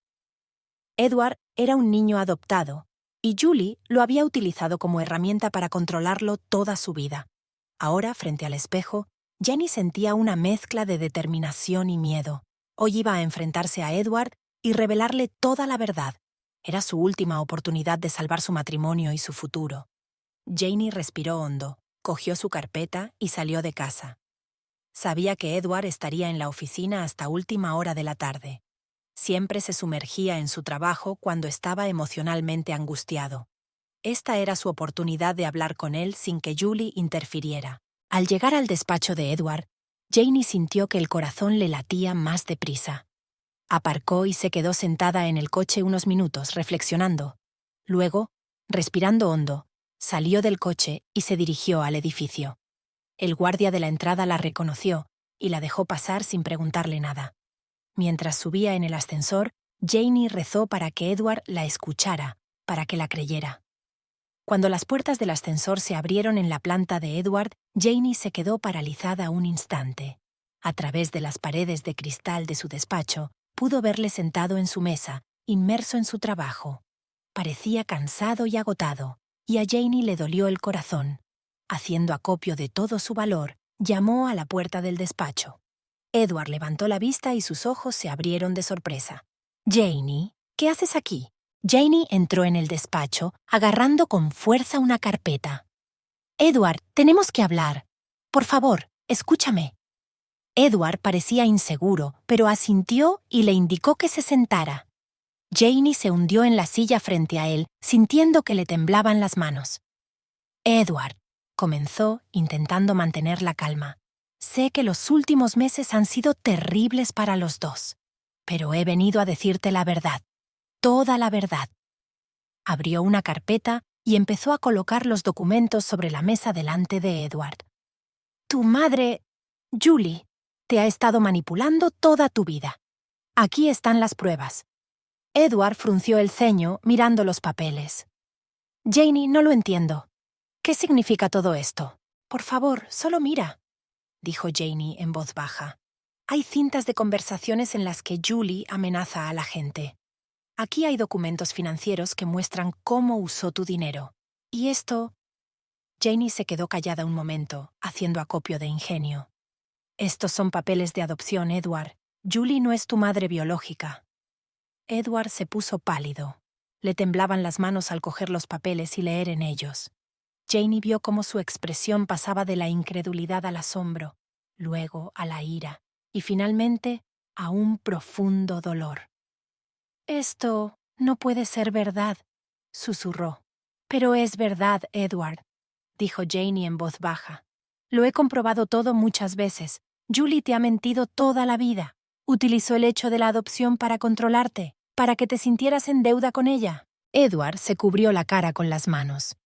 Speaker 1: Edward era un niño adoptado, y Julie lo había utilizado como herramienta para controlarlo toda su vida. Ahora, frente al espejo, Janie sentía una mezcla de determinación y miedo. Hoy iba a enfrentarse a Edward y revelarle toda la verdad. Era su última oportunidad de salvar su matrimonio y su futuro. Janie respiró hondo, cogió su carpeta y salió de casa. Sabía que Edward estaría en la oficina hasta última hora de la tarde. Siempre se sumergía en su trabajo cuando estaba emocionalmente angustiado. Esta era su oportunidad de hablar con él sin que Julie interfiriera. Al llegar al despacho de Edward, Janie sintió que el corazón le latía más deprisa. Aparcó y se quedó sentada en el coche unos minutos reflexionando. Luego, respirando hondo, salió del coche y se dirigió al edificio. El guardia de la entrada la reconoció y la dejó pasar sin preguntarle nada. Mientras subía en el ascensor, Janie rezó para que Edward la escuchara, para que la creyera. Cuando las puertas del ascensor se abrieron en la planta de Edward, Janie se quedó paralizada un instante. A través de las paredes de cristal de su despacho, pudo verle sentado en su mesa, inmerso en su trabajo. Parecía cansado y agotado, y a Janie le dolió el corazón. Haciendo acopio de todo su valor, llamó a la puerta del despacho. Edward levantó la vista y sus ojos se abrieron de sorpresa. «Janie, ¿qué haces aquí?» Janie entró en el despacho, agarrando con fuerza una carpeta. «Edward, tenemos que hablar. Por favor, escúchame». Edward parecía inseguro, pero asintió y le indicó que se sentara. Janie se hundió en la silla frente a él, sintiendo que le temblaban las manos. «Edward», comenzó, intentando mantener la calma. Sé que los últimos meses han sido terribles para los dos, pero he venido a decirte la verdad, toda la verdad. Abrió una carpeta y empezó a colocar los documentos sobre la mesa delante de Edward. Tu madre, Julie, te ha estado manipulando toda tu vida. Aquí están las pruebas. Edward frunció el ceño mirando los papeles. Janie, no lo entiendo. ¿Qué significa todo esto? Por favor, solo mira, dijo Janie en voz baja. Hay cintas de conversaciones en las que Julie amenaza a la gente. Aquí hay documentos financieros que muestran cómo usó tu dinero. Y esto... Janie se quedó callada un momento, haciendo acopio de ingenio. Estos son papeles de adopción, Edward. Julie no es tu madre biológica. Edward se puso pálido. Le temblaban las manos al coger los papeles y leer en ellos. Janie vio cómo su expresión pasaba de la incredulidad al asombro, luego a la ira, y finalmente a un profundo dolor. Esto no puede ser verdad, susurró. Pero es verdad, Edward, dijo Janie en voz baja. Lo he comprobado todo muchas veces. Julie te ha mentido toda la vida. Utilizó el hecho de la adopción para controlarte, para que te sintieras en deuda con ella. Edward se cubrió la cara con las manos.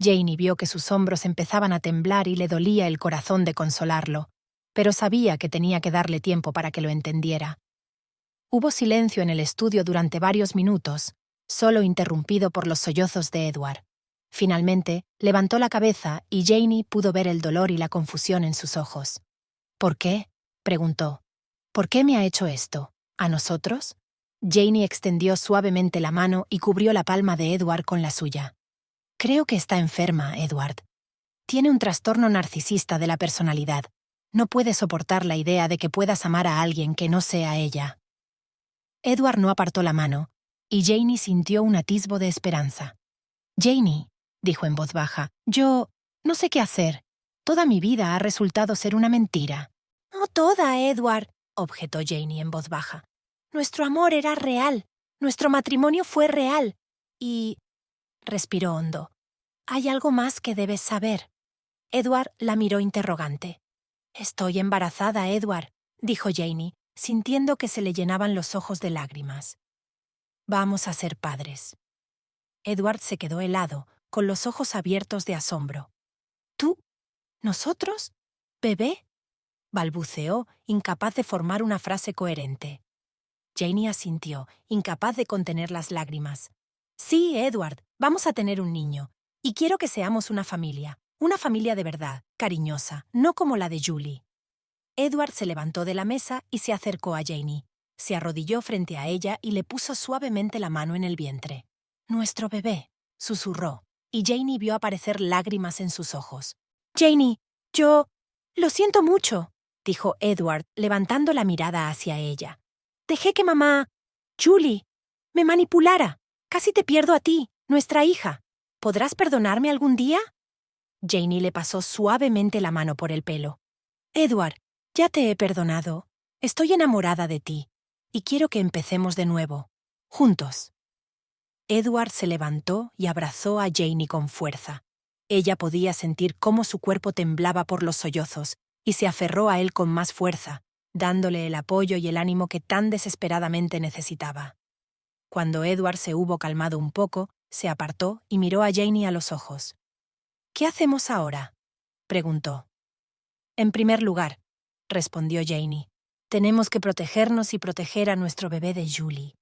Speaker 1: Janie vio que sus hombros empezaban a temblar y le dolía el corazón de consolarlo, pero sabía que tenía que darle tiempo para que lo entendiera. Hubo silencio en el estudio durante varios minutos, solo interrumpido por los sollozos de Edward. Finalmente, levantó la cabeza y Janie pudo ver el dolor y la confusión en sus ojos. ¿Por qué?, preguntó. ¿Por qué me ha hecho esto? ¿A nosotros? Janie extendió suavemente la mano y cubrió la palma de Edward con la suya. Creo que está enferma, Edward. Tiene un trastorno narcisista de la personalidad. No puede soportar la idea de que puedas amar a alguien que no sea ella. Edward no apartó la mano, y Janie sintió un atisbo de esperanza. Janie, dijo en voz baja, yo no sé qué hacer. Toda mi vida ha resultado ser una mentira. No toda, Edward, objetó Janie en voz baja. Nuestro amor era real. Nuestro matrimonio fue real. Y... respiró hondo. Hay algo más que debes saber. Edward la miró interrogante. Estoy embarazada, Edward, dijo Janie, sintiendo que se le llenaban los ojos de lágrimas. Vamos a ser padres. Edward se quedó helado, con los ojos abiertos de asombro. ¿Tú? ¿Nosotros? ¿Bebé? Balbuceó, incapaz de formar una frase coherente. Janie asintió, incapaz de contener las lágrimas. Sí, Edward, vamos a tener un niño. Y quiero que seamos una familia de verdad, cariñosa, no como la de Julie. Edward se levantó de la mesa y se acercó a Janie. Se arrodilló frente a ella y le puso suavemente la mano en el vientre. Nuestro bebé, susurró, y Janie vio aparecer lágrimas en sus ojos. Janie, yo... lo siento mucho, dijo Edward, levantando la mirada hacia ella. Dejé que mamá... Julie... me manipulara. Casi te pierdo a ti, nuestra hija. ¿Podrás perdonarme algún día? Janie le pasó suavemente la mano por el pelo. Edward, ya te he perdonado. Estoy enamorada de ti, y quiero que empecemos de nuevo, juntos. Edward se levantó y abrazó a Janie con fuerza. Ella podía sentir cómo su cuerpo temblaba por los sollozos, y se aferró a él con más fuerza, dándole el apoyo y el ánimo que tan desesperadamente necesitaba. Cuando Edward se hubo calmado un poco, se apartó y miró a Janie a los ojos. ¿Qué hacemos ahora?, preguntó. En primer lugar, respondió Janie, tenemos que protegernos y proteger a nuestro bebé de Julie.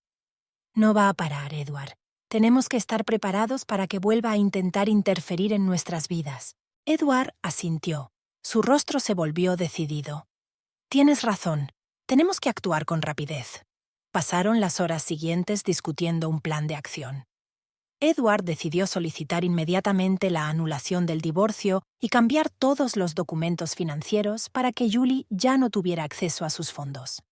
Speaker 1: No va a parar, Edward. Tenemos que estar preparados para que vuelva a intentar interferir en nuestras vidas. Edward asintió. Su rostro se volvió decidido. Tienes razón. Tenemos que actuar con rapidez. Pasaron las horas siguientes discutiendo un plan de acción. Edward decidió solicitar inmediatamente la anulación del divorcio y cambiar todos los documentos financieros para que Julie ya no tuviera acceso a sus fondos.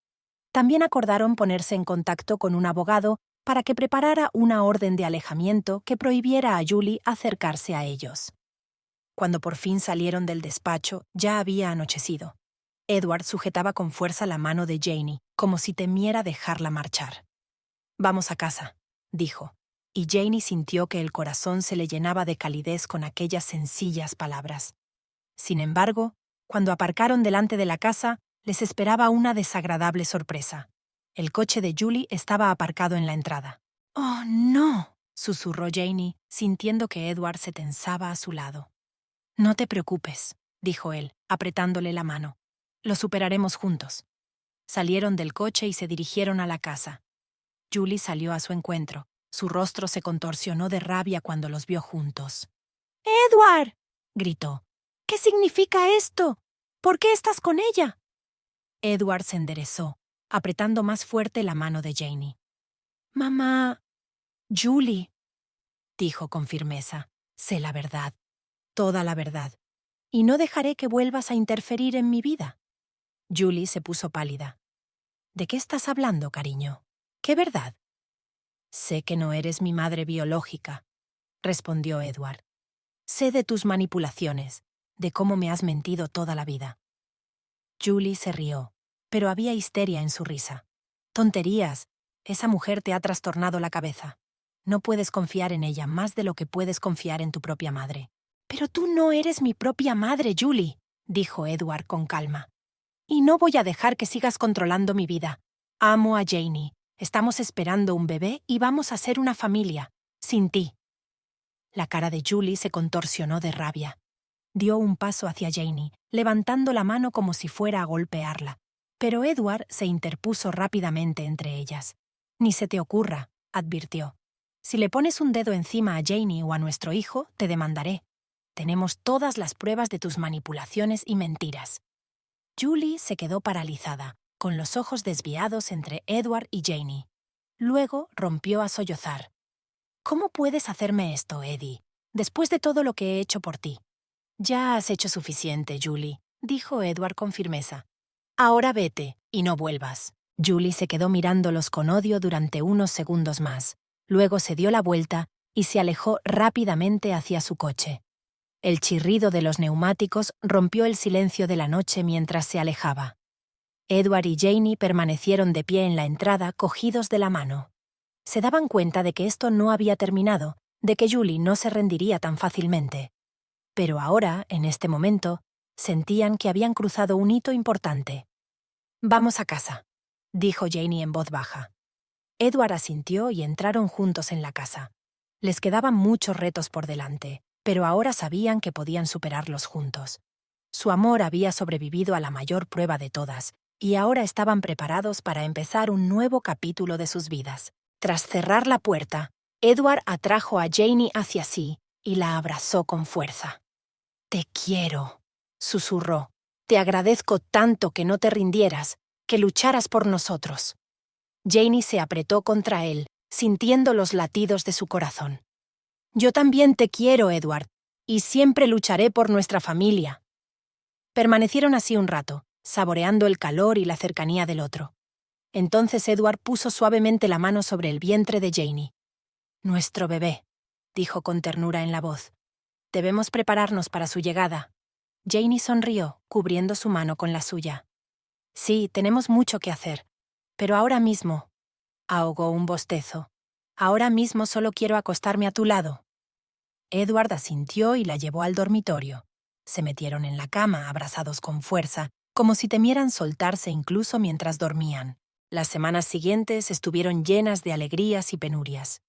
Speaker 1: También acordaron ponerse en contacto con un abogado para que preparara una orden de alejamiento que prohibiera a Julie acercarse a ellos. Cuando por fin salieron del despacho, ya había anochecido. Edward sujetaba con fuerza la mano de Janie, como si temiera dejarla marchar. «Vamos a casa», dijo, y Janie sintió que el corazón se le llenaba de calidez con aquellas sencillas palabras. Sin embargo, Cuando aparcaron delante de la casa, les esperaba una desagradable sorpresa. El coche de Julie estaba aparcado en la entrada. «¡Oh, no!», susurró Janie, sintiendo que Edward se tensaba a su lado. «No te preocupes», dijo él, apretándole la mano. «Lo superaremos juntos». Salieron del coche y se dirigieron a la casa. Julie salió a su encuentro. Su rostro se contorsionó de rabia cuando los vio juntos. «¡Edward!», gritó. «¿Qué significa esto? ¿Por qué estás con ella?». Edward se enderezó, apretando más fuerte la mano de Janie. «Mamá...». «Julie», dijo con firmeza, «sé la verdad, toda la verdad, y no dejaré que vuelvas a interferir en mi vida». Julie se puso pálida. «¿De qué estás hablando, cariño? ¿Qué verdad?». «Sé que no eres mi madre biológica», respondió Edward. «Sé de tus manipulaciones, de cómo me has mentido toda la vida». Julie se rió, pero había histeria en su risa. «Tonterías, esa mujer te ha trastornado la cabeza. No puedes confiar en ella más de lo que puedes confiar en tu propia madre». «Pero tú no eres mi propia madre, Julie», dijo Edward con calma. «Y no voy a dejar que sigas controlando mi vida. Amo a Janie. Estamos esperando un bebé y vamos a ser una familia, sin ti». La cara de Julie se contorsionó de rabia. Dio un paso hacia Janie, levantando la mano como si fuera a golpearla. Pero Edward se interpuso rápidamente entre ellas. «Ni se te ocurra», advirtió. «Si le pones un dedo encima a Janie o a nuestro hijo, te demandaré. Tenemos todas las pruebas de tus manipulaciones y mentiras». Julie se quedó paralizada, con los ojos desviados entre Edward y Janie. Luego rompió a sollozar. «¿Cómo puedes hacerme esto, Eddie, después de todo lo que he hecho por ti?» «Ya has hecho suficiente, Julie», dijo Edward con firmeza. «Ahora vete y no vuelvas». Julie se quedó mirándolos con odio durante unos segundos más. Luego se dio la vuelta y se alejó rápidamente hacia su coche. El chirrido de los neumáticos rompió el silencio de la noche mientras se alejaba. Edward y Janie permanecieron de pie en la entrada, cogidos de la mano. Se daban cuenta de que esto no había terminado, de que Julie no se rendiría tan fácilmente. Pero ahora, en este momento, sentían que habían cruzado un hito importante. «Vamos a casa», dijo Janie en voz baja. Edward asintió y entraron juntos en la casa. Les quedaban muchos retos por delante, pero ahora sabían que podían superarlos juntos. Su amor había sobrevivido a la mayor prueba de todas, y ahora estaban preparados para empezar un nuevo capítulo de sus vidas. Tras cerrar la puerta, Edward atrajo a Janie hacia sí y la abrazó con fuerza. «Te quiero», susurró. «Te agradezco tanto que no te rindieras, que lucharas por nosotros». Janie se apretó contra él, sintiendo los latidos de su corazón. «Yo también te quiero, Edward, y siempre lucharé por nuestra familia». Permanecieron así un rato, saboreando el calor y la cercanía del otro. Entonces Edward puso suavemente la mano sobre el vientre de Janie. «Nuestro bebé», dijo con ternura en la voz. «Debemos prepararnos para su llegada». Janie sonrió, cubriendo su mano con la suya. «Sí, tenemos mucho que hacer. Pero ahora mismo», ahogó un bostezo, «ahora mismo solo quiero acostarme a tu lado». Edward asintió y la llevó al dormitorio. Se metieron en la cama, abrazados con fuerza, como si temieran soltarse incluso mientras dormían. Las semanas siguientes estuvieron llenas de alegrías y penurias.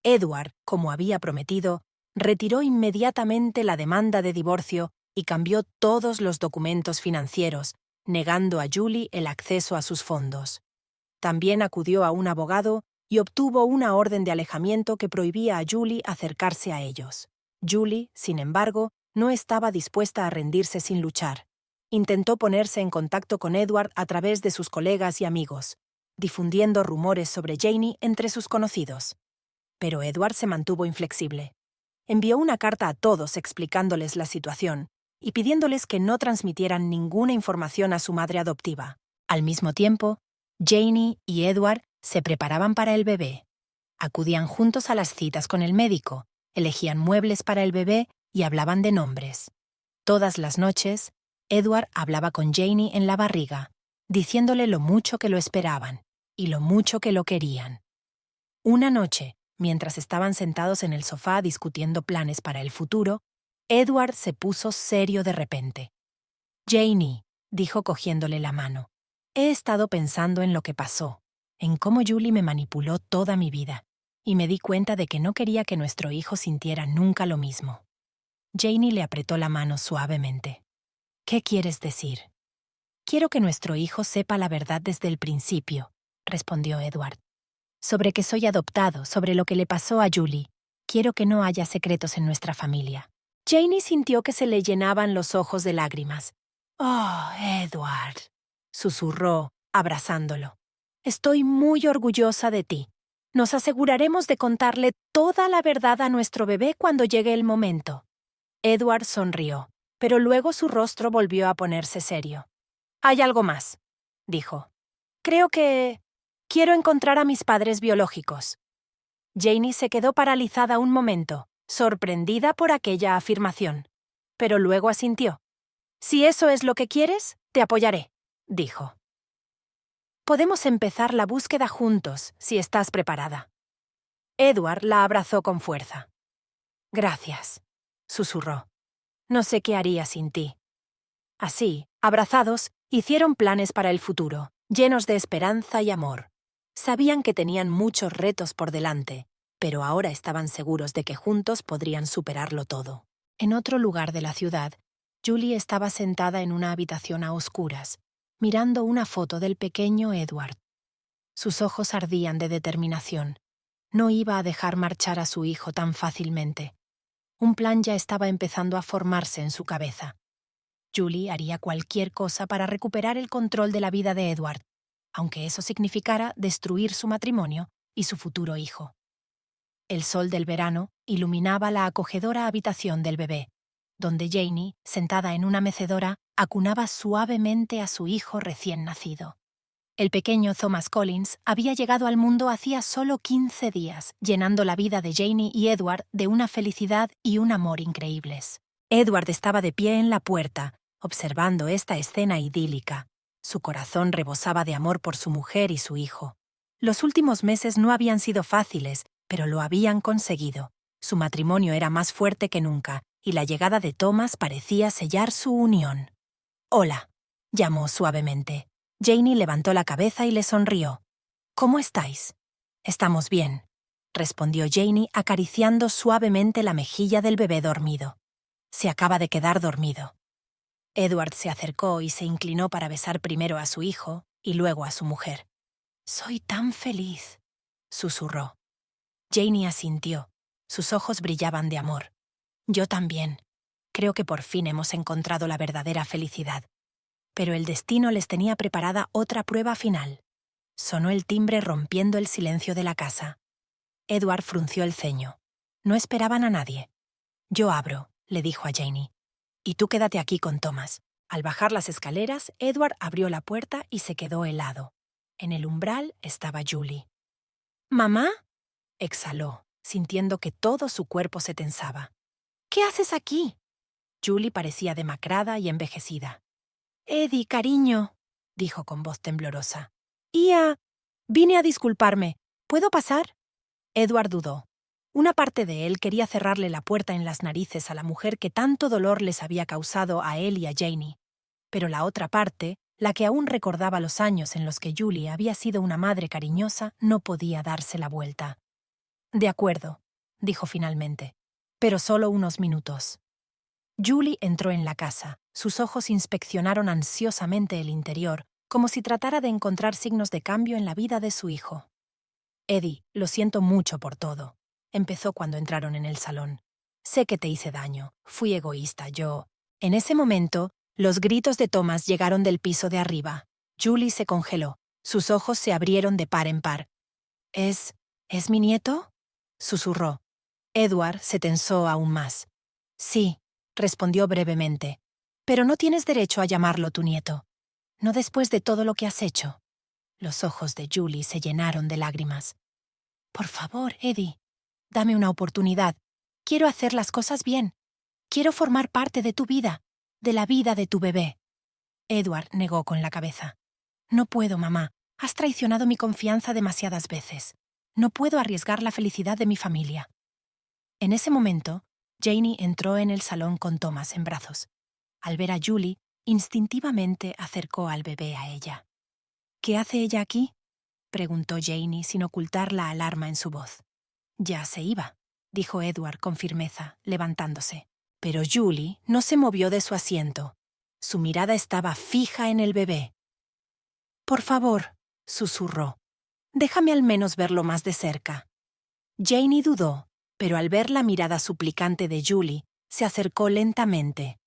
Speaker 1: Edward, como había prometido, retiró inmediatamente la demanda de divorcio y cambió todos los documentos financieros, negando a Julie el acceso a sus fondos. También acudió a un abogado y obtuvo una orden de alejamiento que prohibía a Julie acercarse a ellos. Julie, sin embargo, no estaba dispuesta a rendirse sin luchar. Intentó ponerse en contacto con Edward a través de sus colegas y amigos, difundiendo rumores sobre Janie entre sus conocidos. Pero Edward se mantuvo inflexible. Envió una carta a todos explicándoles la situación y pidiéndoles que no transmitieran ninguna información a su madre adoptiva. Al mismo tiempo, Janie y Edward se preparaban para el bebé. Acudían juntos a las citas con el médico, elegían muebles para el bebé y hablaban de nombres. Todas las noches, Edward hablaba con Janie en la barriga, diciéndole lo mucho que lo esperaban y lo mucho que lo querían. Una noche, mientras estaban sentados en el sofá discutiendo planes para el futuro, Edward se puso serio de repente. Janie, dijo cogiéndole la mano, he estado pensando en lo que pasó, en cómo Julie me manipuló toda mi vida, y me di cuenta de que no quería que nuestro hijo sintiera nunca lo mismo. Janie le apretó la mano suavemente. ¿Qué quieres decir? Quiero que nuestro hijo sepa la verdad desde el principio, respondió Edward. Sobre que soy adoptado, sobre lo que le pasó a Julie. Quiero que no haya secretos en nuestra familia. Janie sintió que se le llenaban los ojos de lágrimas. «Oh, Edward», susurró, abrazándolo. «Estoy muy orgullosa de ti. Nos aseguraremos de contarle toda la verdad a nuestro bebé cuando llegue el momento». Edward sonrió, pero luego su rostro volvió a ponerse serio. «Hay algo más», dijo. «Creo que quiero encontrar a mis padres biológicos». Janie se quedó paralizada un momento, sorprendida por aquella afirmación. Pero luego asintió. «Si eso es lo que quieres, te apoyaré», dijo. «Podemos empezar la búsqueda juntos, si estás preparada». Edward la abrazó con fuerza. «Gracias», susurró. «No sé qué haría sin ti». Así, abrazados, hicieron planes para el futuro, llenos de esperanza y amor. Sabían que tenían muchos retos por delante, pero ahora estaban seguros de que juntos podrían superarlo todo. En otro lugar de la ciudad, Julie estaba sentada en una habitación a oscuras, mirando una foto del pequeño Edward. Sus ojos ardían de determinación. No iba a dejar marchar a su hijo tan fácilmente. Un plan ya estaba empezando a formarse en su cabeza. Julie haría cualquier cosa para recuperar el control de la vida de Edward, aunque eso significara destruir su matrimonio y su futuro hijo. El sol del verano iluminaba la acogedora habitación del bebé, donde Janie, sentada en una mecedora, acunaba suavemente a su hijo recién nacido. El pequeño Thomas Collins había llegado al mundo hacía solo 15 días, llenando la vida de Janie y Edward de una felicidad y un amor increíbles. Edward estaba de pie en la puerta, observando esta escena idílica. Su corazón rebosaba de amor por su mujer y su hijo. Los últimos meses no habían sido fáciles, pero lo habían conseguido. Su matrimonio era más fuerte que nunca, y la llegada de Thomas parecía sellar su unión. «Hola», llamó suavemente. Janie levantó la cabeza y le sonrió. «¿Cómo estáis?» «Estamos bien», respondió Janie acariciando suavemente la mejilla del bebé dormido. «Se acaba de quedar dormido». Edward se acercó y se inclinó para besar primero a su hijo y luego a su mujer. «Soy tan feliz», susurró. Janie asintió. Sus ojos brillaban de amor. «Yo también. Creo que por fin hemos encontrado la verdadera felicidad». Pero el destino les tenía preparada otra prueba final. Sonó el timbre rompiendo el silencio de la casa. Edward frunció el ceño. No esperaban a nadie. «Yo abro», le dijo a Janie. «Y tú quédate aquí con Thomas». Al bajar las escaleras, Edward abrió la puerta y se quedó helado. En el umbral estaba Julie. «¿Mamá?», exhaló, sintiendo que todo su cuerpo se tensaba. «¿Qué haces aquí?». Julie parecía demacrada y envejecida. «Eddie, cariño», dijo con voz temblorosa. Vine a disculparme. ¿Puedo pasar?» Edward dudó. Una parte de él quería cerrarle la puerta en las narices a la mujer que tanto dolor les había causado a él y a Janie. Pero la otra parte, la que aún recordaba los años en los que Julie había sido una madre cariñosa, no podía darse la vuelta. «De acuerdo», dijo finalmente, «pero solo unos minutos». Julie entró en la casa. Sus ojos inspeccionaron ansiosamente el interior, como si tratara de encontrar signos de cambio en la vida de su hijo. «Eddie, lo siento mucho por todo», empezó cuando entraron en el salón. «Sé que te hice daño. Fui egoísta, yo». En ese momento, los gritos de Thomas llegaron del piso de arriba. Julie se congeló. Sus ojos se abrieron de par en par. ¿Es mi nieto?», susurró. Edward se tensó aún más. «Sí», respondió brevemente. «Pero no tienes derecho a llamarlo tu nieto. No después de todo lo que has hecho». Los ojos de Julie se llenaron de lágrimas. «Por favor, Eddie, dame una oportunidad. Quiero hacer las cosas bien. Quiero formar parte de tu vida, de la vida de tu bebé». Edward negó con la cabeza. «No puedo, mamá. Has traicionado mi confianza demasiadas veces. No puedo arriesgar la felicidad de mi familia». En ese momento, Janie entró en el salón con Thomas en brazos. Al ver a Julie, instintivamente acercó al bebé a ella. ¿Qué hace ella aquí?, preguntó Janie sin ocultar la alarma en su voz. Ya se iba, dijo Edward con firmeza, levantándose. Pero Julie no se movió de su asiento. Su mirada estaba fija en el bebé. «Por favor», susurró, «déjame al menos verlo más de cerca». Janie dudó, pero al ver la mirada suplicante de Julie, se acercó lentamente.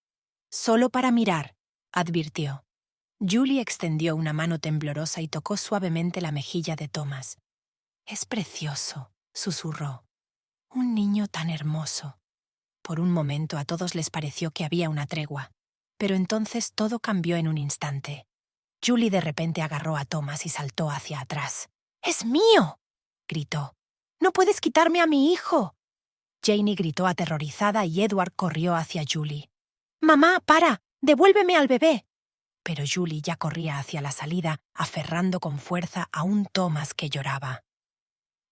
Speaker 1: «Solo para mirar», advirtió. Julie extendió una mano temblorosa y tocó suavemente la mejilla de Thomas. «Es precioso», susurró. «Un niño tan hermoso». Por un momento a todos les pareció que había una tregua, pero entonces todo cambió en un instante. Julie de repente agarró a Thomas y saltó hacia atrás. «¡Es mío!», gritó. «¡No puedes quitarme a mi hijo!». Janie gritó aterrorizada y Edward corrió hacia Julie. «¡Mamá, para! ¡Devuélveme al bebé!». Pero Julie ya corría hacia la salida, aferrando con fuerza a un Thomas que lloraba.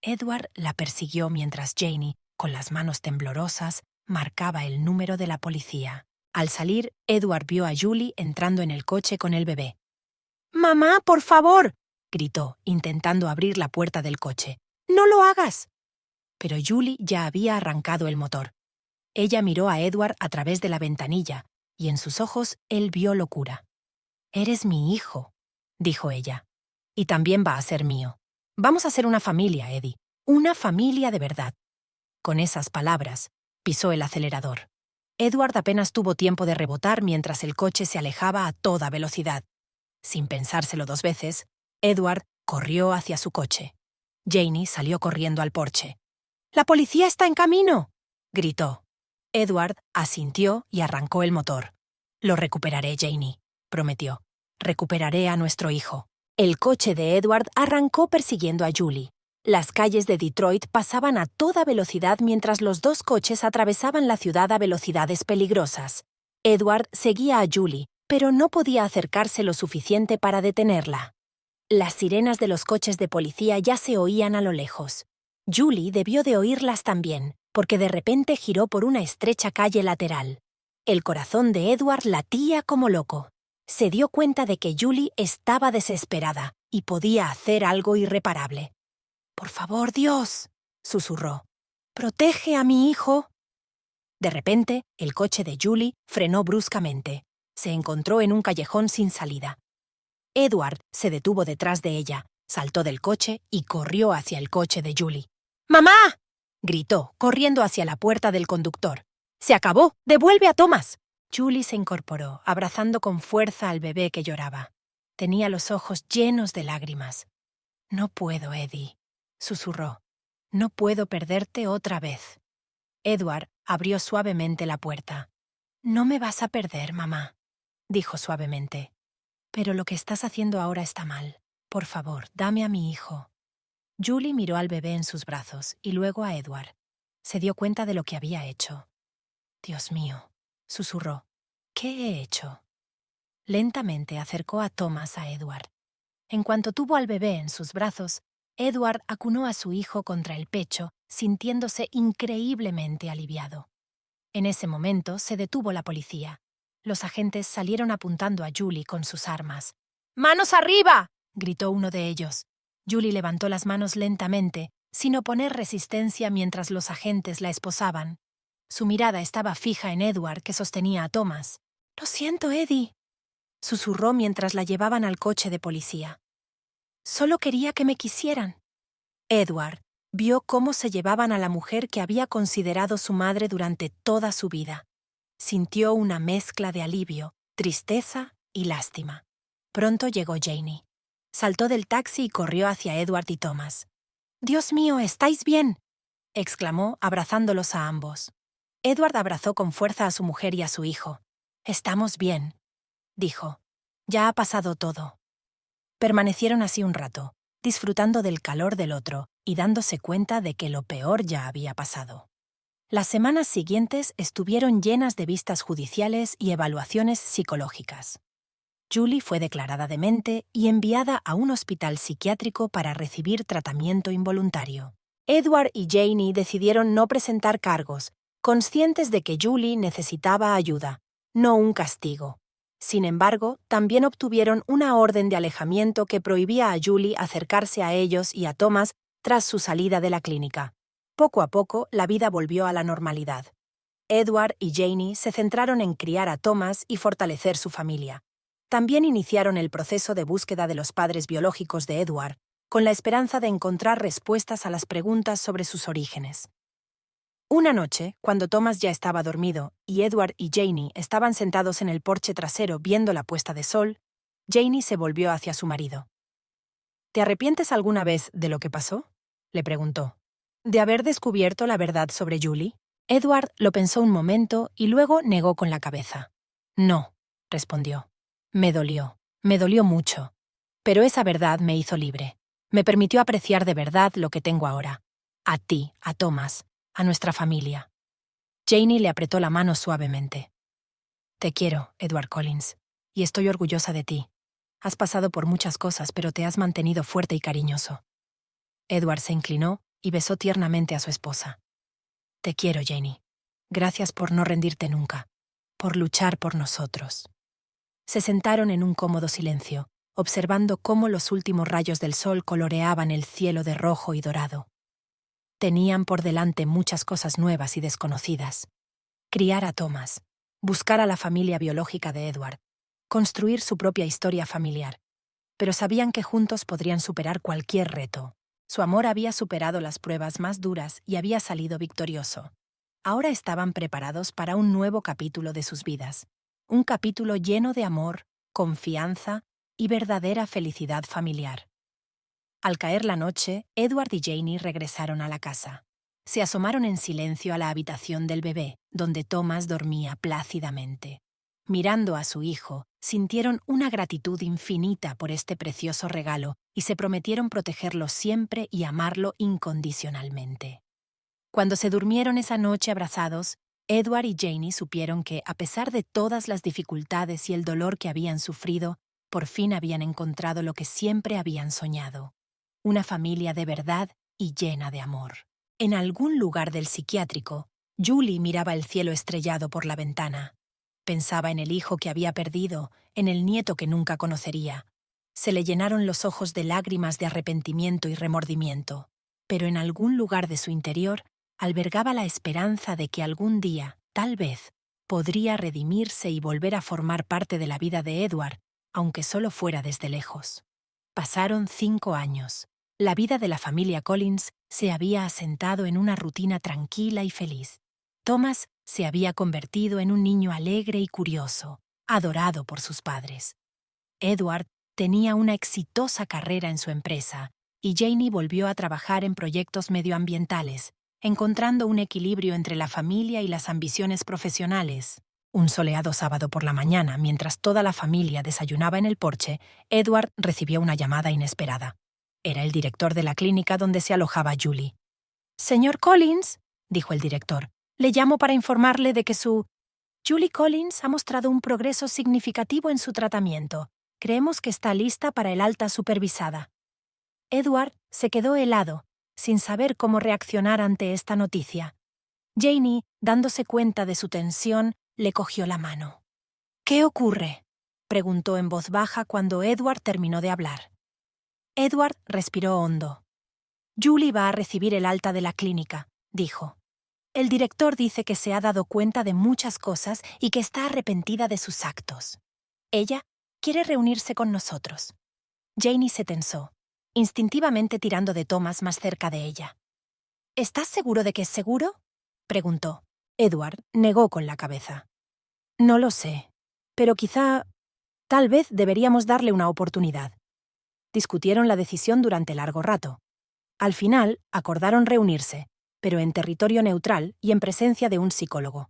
Speaker 1: Edward la persiguió mientras Janie, con las manos temblorosas, marcaba el número de la policía. Al salir, Edward vio a Julie entrando en el coche con el bebé. «¡Mamá, por favor!», gritó, intentando abrir la puerta del coche. «¡No lo hagas!». Pero Julie ya había arrancado el motor. Ella miró a Edward a través de la ventanilla, y en sus ojos él vio locura. «Eres mi hijo», dijo ella. «Y también va a ser mío. Vamos a ser una familia, Eddie. Una familia de verdad». Con esas palabras, pisó el acelerador. Edward apenas tuvo tiempo de rebotar mientras el coche se alejaba a toda velocidad. Sin pensárselo dos veces, Edward corrió hacia su coche. Janie salió corriendo al porche. «¡La policía está en camino!», gritó. Edward asintió y arrancó el motor. «Lo recuperaré, Janie», prometió. «Recuperaré a nuestro hijo». El coche de Edward arrancó persiguiendo a Julie. Las calles de Detroit pasaban a toda velocidad mientras los dos coches atravesaban la ciudad a velocidades peligrosas. Edward seguía a Julie, pero no podía acercarse lo suficiente para detenerla. Las sirenas de los coches de policía ya se oían a lo lejos. Julie debió de oírlas también, porque de repente giró por una estrecha calle lateral. El corazón de Edward latía como loco. Se dio cuenta de que Julie estaba desesperada y podía hacer algo irreparable. «Por favor, Dios», susurró. «¡Protege a mi hijo!». De repente, el coche de Julie frenó bruscamente. Se encontró en un callejón sin salida. Edward se detuvo detrás de ella, saltó del coche y corrió hacia el coche de Julie. «¡Mamá!», gritó, corriendo hacia la puerta del conductor. «¡Se acabó! ¡Devuelve a Thomas!». Julie se incorporó, abrazando con fuerza al bebé que lloraba. Tenía los ojos llenos de lágrimas. «No puedo, Eddie», susurró. «No puedo perderte otra vez». Edward abrió suavemente la puerta. «No me vas a perder, mamá», dijo suavemente. «Pero lo que estás haciendo ahora está mal. Por favor, dame a mi hijo». Julie miró al bebé en sus brazos y luego a Edward. Se dio cuenta de lo que había hecho. «Dios mío», susurró. «¿Qué he hecho?». Lentamente acercó a Thomas a Edward. En cuanto tuvo al bebé en sus brazos, Edward acunó a su hijo contra el pecho, sintiéndose increíblemente aliviado. En ese momento se detuvo la policía. Los agentes salieron apuntando a Julie con sus armas. «¡Manos arriba!», gritó uno de ellos. Julie levantó las manos lentamente, sin oponer resistencia mientras los agentes la esposaban. Su mirada estaba fija en Edward, que sostenía a Thomas. «Lo siento, Eddie», susurró mientras la llevaban al coche de policía. «Solo quería que me quisieran». Edward vio cómo se llevaban a la mujer que había considerado su madre durante toda su vida. Sintió una mezcla de alivio, tristeza y lástima. Pronto llegó Janie. Saltó del taxi y corrió hacia Edward y Thomas. «¡Dios mío, estáis bien!», exclamó, abrazándolos a ambos. Edward abrazó con fuerza a su mujer y a su hijo. «Estamos bien», dijo. «Ya ha pasado todo». Permanecieron así un rato, disfrutando del calor del otro y dándose cuenta de que lo peor ya había pasado. Las semanas siguientes estuvieron llenas de vistas judiciales y evaluaciones psicológicas. Julie fue declarada demente y enviada a un hospital psiquiátrico para recibir tratamiento involuntario. Edward y Janie decidieron no presentar cargos, conscientes de que Julie necesitaba ayuda, no un castigo. Sin embargo, también obtuvieron una orden de alejamiento que prohibía a Julie acercarse a ellos y a Thomas tras su salida de la clínica. Poco a poco, la vida volvió a la normalidad. Edward y Janie se centraron en criar a Thomas y fortalecer su familia. También iniciaron el proceso de búsqueda de los padres biológicos de Edward, con la esperanza de encontrar respuestas a las preguntas sobre sus orígenes. Una noche, cuando Thomas ya estaba dormido y Edward y Janie estaban sentados en el porche trasero viendo la puesta de sol, Janie se volvió hacia su marido. ¿Te arrepientes alguna vez de lo que pasó?, le preguntó. ¿De haber descubierto la verdad sobre Julie? Edward lo pensó un momento y luego negó con la cabeza. No, respondió. Me dolió mucho. Pero esa verdad me hizo libre. Me permitió apreciar de verdad lo que tengo ahora. A ti, a Thomas, a nuestra familia. Janie le apretó la mano suavemente. Te quiero, Edward Collins, y estoy orgullosa de ti. Has pasado por muchas cosas, pero te has mantenido fuerte y cariñoso. Edward se inclinó y besó tiernamente a su esposa. Te quiero, Janie. Gracias por no rendirte nunca, por luchar por nosotros. Se sentaron en un cómodo silencio, observando cómo los últimos rayos del sol coloreaban el cielo de rojo y dorado. Tenían por delante muchas cosas nuevas y desconocidas. Criar a Thomas, buscar a la familia biológica de Edward, construir su propia historia familiar. Pero sabían que juntos podrían superar cualquier reto. Su amor había superado las pruebas más duras y había salido victorioso. Ahora estaban preparados para un nuevo capítulo de sus vidas. Un capítulo lleno de amor, confianza y verdadera felicidad familiar. Al caer la noche, Edward y Janie regresaron a la casa. Se asomaron en silencio a la habitación del bebé, donde Thomas dormía plácidamente. Mirando a su hijo, sintieron una gratitud infinita por este precioso regalo y se prometieron protegerlo siempre y amarlo incondicionalmente. Cuando se durmieron esa noche abrazados, Edward y Janie supieron que, a pesar de todas las dificultades y el dolor que habían sufrido, por fin habían encontrado lo que siempre habían soñado. Una familia de verdad y llena de amor. En algún lugar del psiquiátrico, Julie miraba el cielo estrellado por la ventana. Pensaba en el hijo que había perdido, en el nieto que nunca conocería. Se le llenaron los ojos de lágrimas de arrepentimiento y remordimiento, pero en algún lugar de su interior albergaba la esperanza de que algún día, tal vez, podría redimirse y volver a formar parte de la vida de Edward, aunque solo fuera desde lejos. Pasaron 5 años. La vida de la familia Collins se había asentado en una rutina tranquila y feliz. Thomas se había convertido en un niño alegre y curioso, adorado por sus padres. Edward tenía una exitosa carrera en su empresa y Janie volvió a trabajar en proyectos medioambientales, encontrando un equilibrio entre la familia y las ambiciones profesionales. Un soleado sábado por la mañana, mientras toda la familia desayunaba en el porche, Edward recibió una llamada inesperada. Era el director de la clínica donde se alojaba Julie. «Señor Collins», dijo el director, «le llamo para informarle de que Julie Collins ha mostrado un progreso significativo en su tratamiento. Creemos que está lista para el alta supervisada». Edward se quedó helado, sin saber cómo reaccionar ante esta noticia. Janie, dándose cuenta de su tensión, le cogió la mano. «¿Qué ocurre?», preguntó en voz baja cuando Edward terminó de hablar. Edward respiró hondo. «Julie va a recibir el alta de la clínica», dijo. «El director dice que se ha dado cuenta de muchas cosas y que está arrepentida de sus actos. Ella quiere reunirse con nosotros». Janie se tensó, instintivamente tirando de Thomas más cerca de ella. «¿Estás seguro de que es seguro?», preguntó. Edward negó con la cabeza. «No lo sé, pero tal vez deberíamos darle una oportunidad». Discutieron la decisión durante largo rato. Al final, acordaron reunirse, pero en territorio neutral y en presencia de un psicólogo.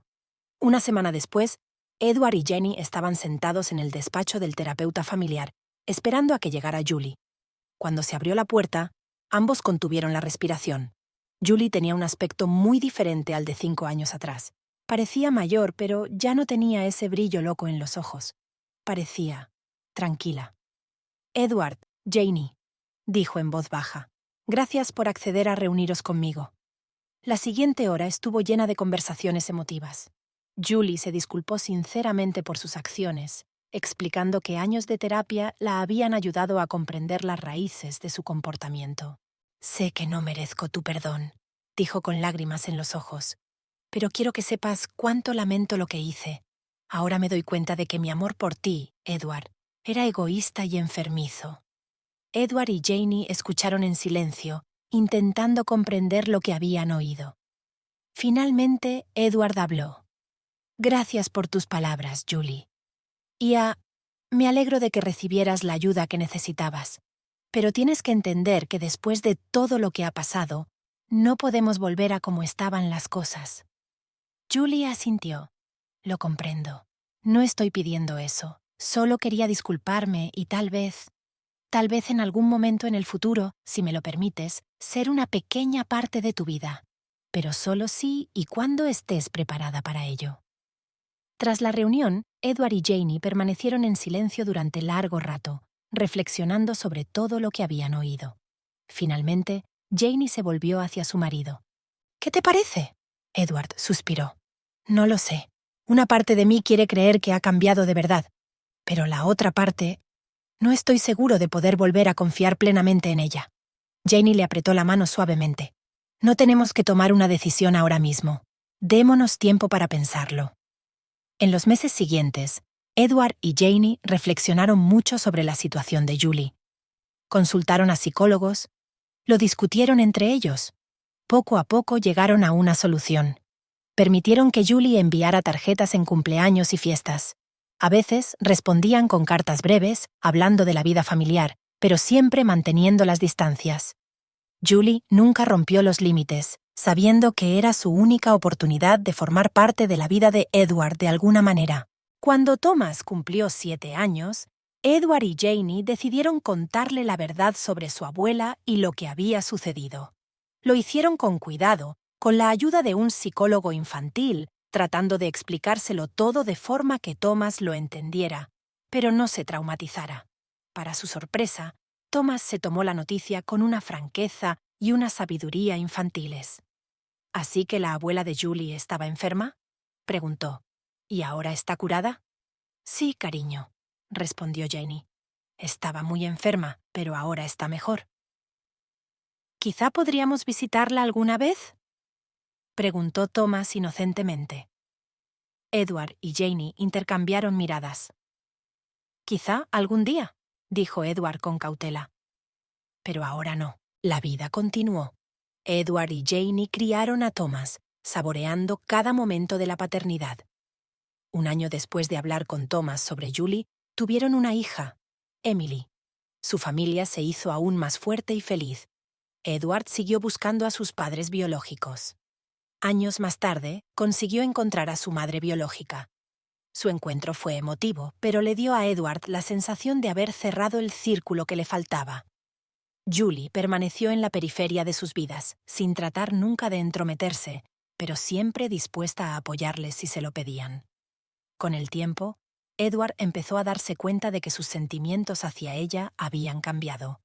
Speaker 1: Una semana después, Edward y Janie estaban sentados en el despacho del terapeuta familiar, esperando a que llegara Julie. Cuando se abrió la puerta, ambos contuvieron la respiración. Julie tenía un aspecto muy diferente al de 5 años atrás. Parecía mayor, pero ya no tenía ese brillo loco en los ojos. Parecía tranquila. «Edward, Janie», dijo en voz baja, «gracias por acceder a reuniros conmigo». La siguiente hora estuvo llena de conversaciones emotivas. Julie se disculpó sinceramente por sus acciones, explicando que años de terapia la habían ayudado a comprender las raíces de su comportamiento. «Sé que no merezco tu perdón», dijo con lágrimas en los ojos, «pero quiero que sepas cuánto lamento lo que hice. Ahora me doy cuenta de que mi amor por ti, Edward, era egoísta y enfermizo». Edward y Janie escucharon en silencio, intentando comprender lo que habían oído. Finalmente, Edward habló. «Gracias por tus palabras, Julie. Me alegro de que recibieras la ayuda que necesitabas. Pero tienes que entender que después de todo lo que ha pasado, no podemos volver a como estaban las cosas». Julie asintió. «Lo comprendo. No estoy pidiendo eso. Solo quería disculparme y tal vez en algún momento en el futuro, si me lo permites, ser una pequeña parte de tu vida. Pero solo si y cuando estés preparada para ello». Tras la reunión, Edward y Janie permanecieron en silencio durante largo rato, reflexionando sobre todo lo que habían oído. Finalmente, Janie se volvió hacia su marido. «¿Qué te parece?», Edward suspiró. «No lo sé. Una parte de mí quiere creer que ha cambiado de verdad, pero la otra parte... no estoy seguro de poder volver a confiar plenamente en ella». Janie le apretó la mano suavemente. «No tenemos que tomar una decisión ahora mismo. Démonos tiempo para pensarlo». En los meses siguientes, Edward y Janie reflexionaron mucho sobre la situación de Julie. Consultaron a psicólogos, lo discutieron entre ellos. Poco a poco llegaron a una solución. Permitieron que Julie enviara tarjetas en cumpleaños y fiestas. A veces respondían con cartas breves, hablando de la vida familiar, pero siempre manteniendo las distancias. Julie nunca rompió los límites, sabiendo que era su única oportunidad de formar parte de la vida de Edward de alguna manera. Cuando Thomas cumplió 7 años, Edward y Janie decidieron contarle la verdad sobre su abuela y lo que había sucedido. Lo hicieron con cuidado, con la ayuda de un psicólogo infantil, tratando de explicárselo todo de forma que Thomas lo entendiera, pero no se traumatizara. Para su sorpresa, Thomas se tomó la noticia con una franqueza y una sabiduría infantiles. «¿Así que la abuela de Julie estaba enferma?», preguntó. «¿Y ahora está curada?». «Sí, cariño», respondió Janie. «Estaba muy enferma, pero ahora está mejor». «¿Quizá podríamos visitarla alguna vez?», preguntó Thomas inocentemente. Edward y Janie intercambiaron miradas. «Quizá algún día», dijo Edward con cautela. Pero ahora no. La vida continuó. Edward y Janie criaron a Thomas, saboreando cada momento de la paternidad. Un año después de hablar con Thomas sobre Julie, tuvieron una hija, Emily. Su familia se hizo aún más fuerte y feliz. Edward siguió buscando a sus padres biológicos. Años más tarde, consiguió encontrar a su madre biológica. Su encuentro fue emotivo, pero le dio a Edward la sensación de haber cerrado el círculo que le faltaba. Julie permaneció en la periferia de sus vidas, sin tratar nunca de entrometerse, pero siempre dispuesta a apoyarles si se lo pedían. Con el tiempo, Edward empezó a darse cuenta de que sus sentimientos hacia ella habían cambiado.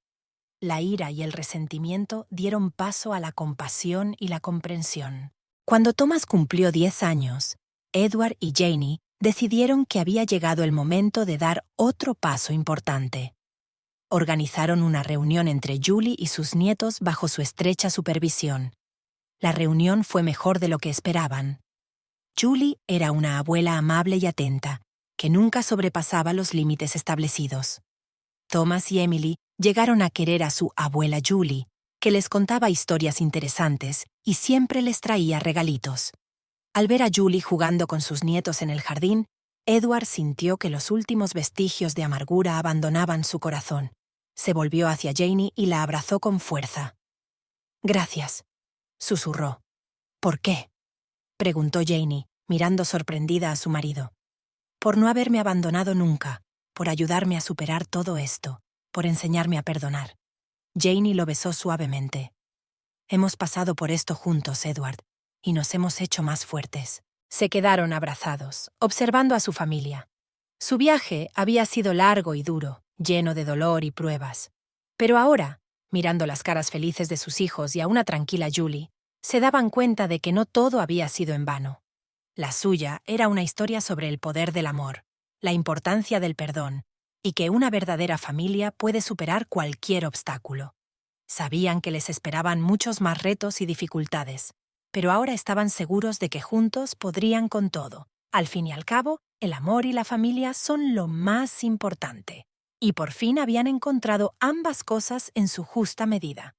Speaker 1: La ira y el resentimiento dieron paso a la compasión y la comprensión. Cuando Thomas cumplió 10 años, Edward y Janie decidieron que había llegado el momento de dar otro paso importante. Organizaron una reunión entre Julie y sus nietos bajo su estrecha supervisión. La reunión fue mejor de lo que esperaban. Julie era una abuela amable y atenta, que nunca sobrepasaba los límites establecidos. Thomas y Emily llegaron a querer a su abuela Julie, que les contaba historias interesantes y siempre les traía regalitos. Al ver a Julie jugando con sus nietos en el jardín, Edward sintió que los últimos vestigios de amargura abandonaban su corazón. Se volvió hacia Janie y la abrazó con fuerza. «Gracias», susurró. «¿Por qué?», preguntó Janie, mirando sorprendida a su marido. «Por no haberme abandonado nunca, por ayudarme a superar todo esto, por enseñarme a perdonar». Janie lo besó suavemente. «Hemos pasado por esto juntos, Edward, y nos hemos hecho más fuertes». Se quedaron abrazados, observando a su familia. Su viaje había sido largo y duro, lleno de dolor y pruebas. Pero ahora, mirando las caras felices de sus hijos y a una tranquila Julie, se daban cuenta de que no todo había sido en vano. La suya era una historia sobre el poder del amor, la importancia del perdón y que una verdadera familia puede superar cualquier obstáculo. Sabían que les esperaban muchos más retos y dificultades, pero ahora estaban seguros de que juntos podrían con todo. Al fin y al cabo, el amor y la familia son lo más importante. Y por fin habían encontrado ambas cosas en su justa medida.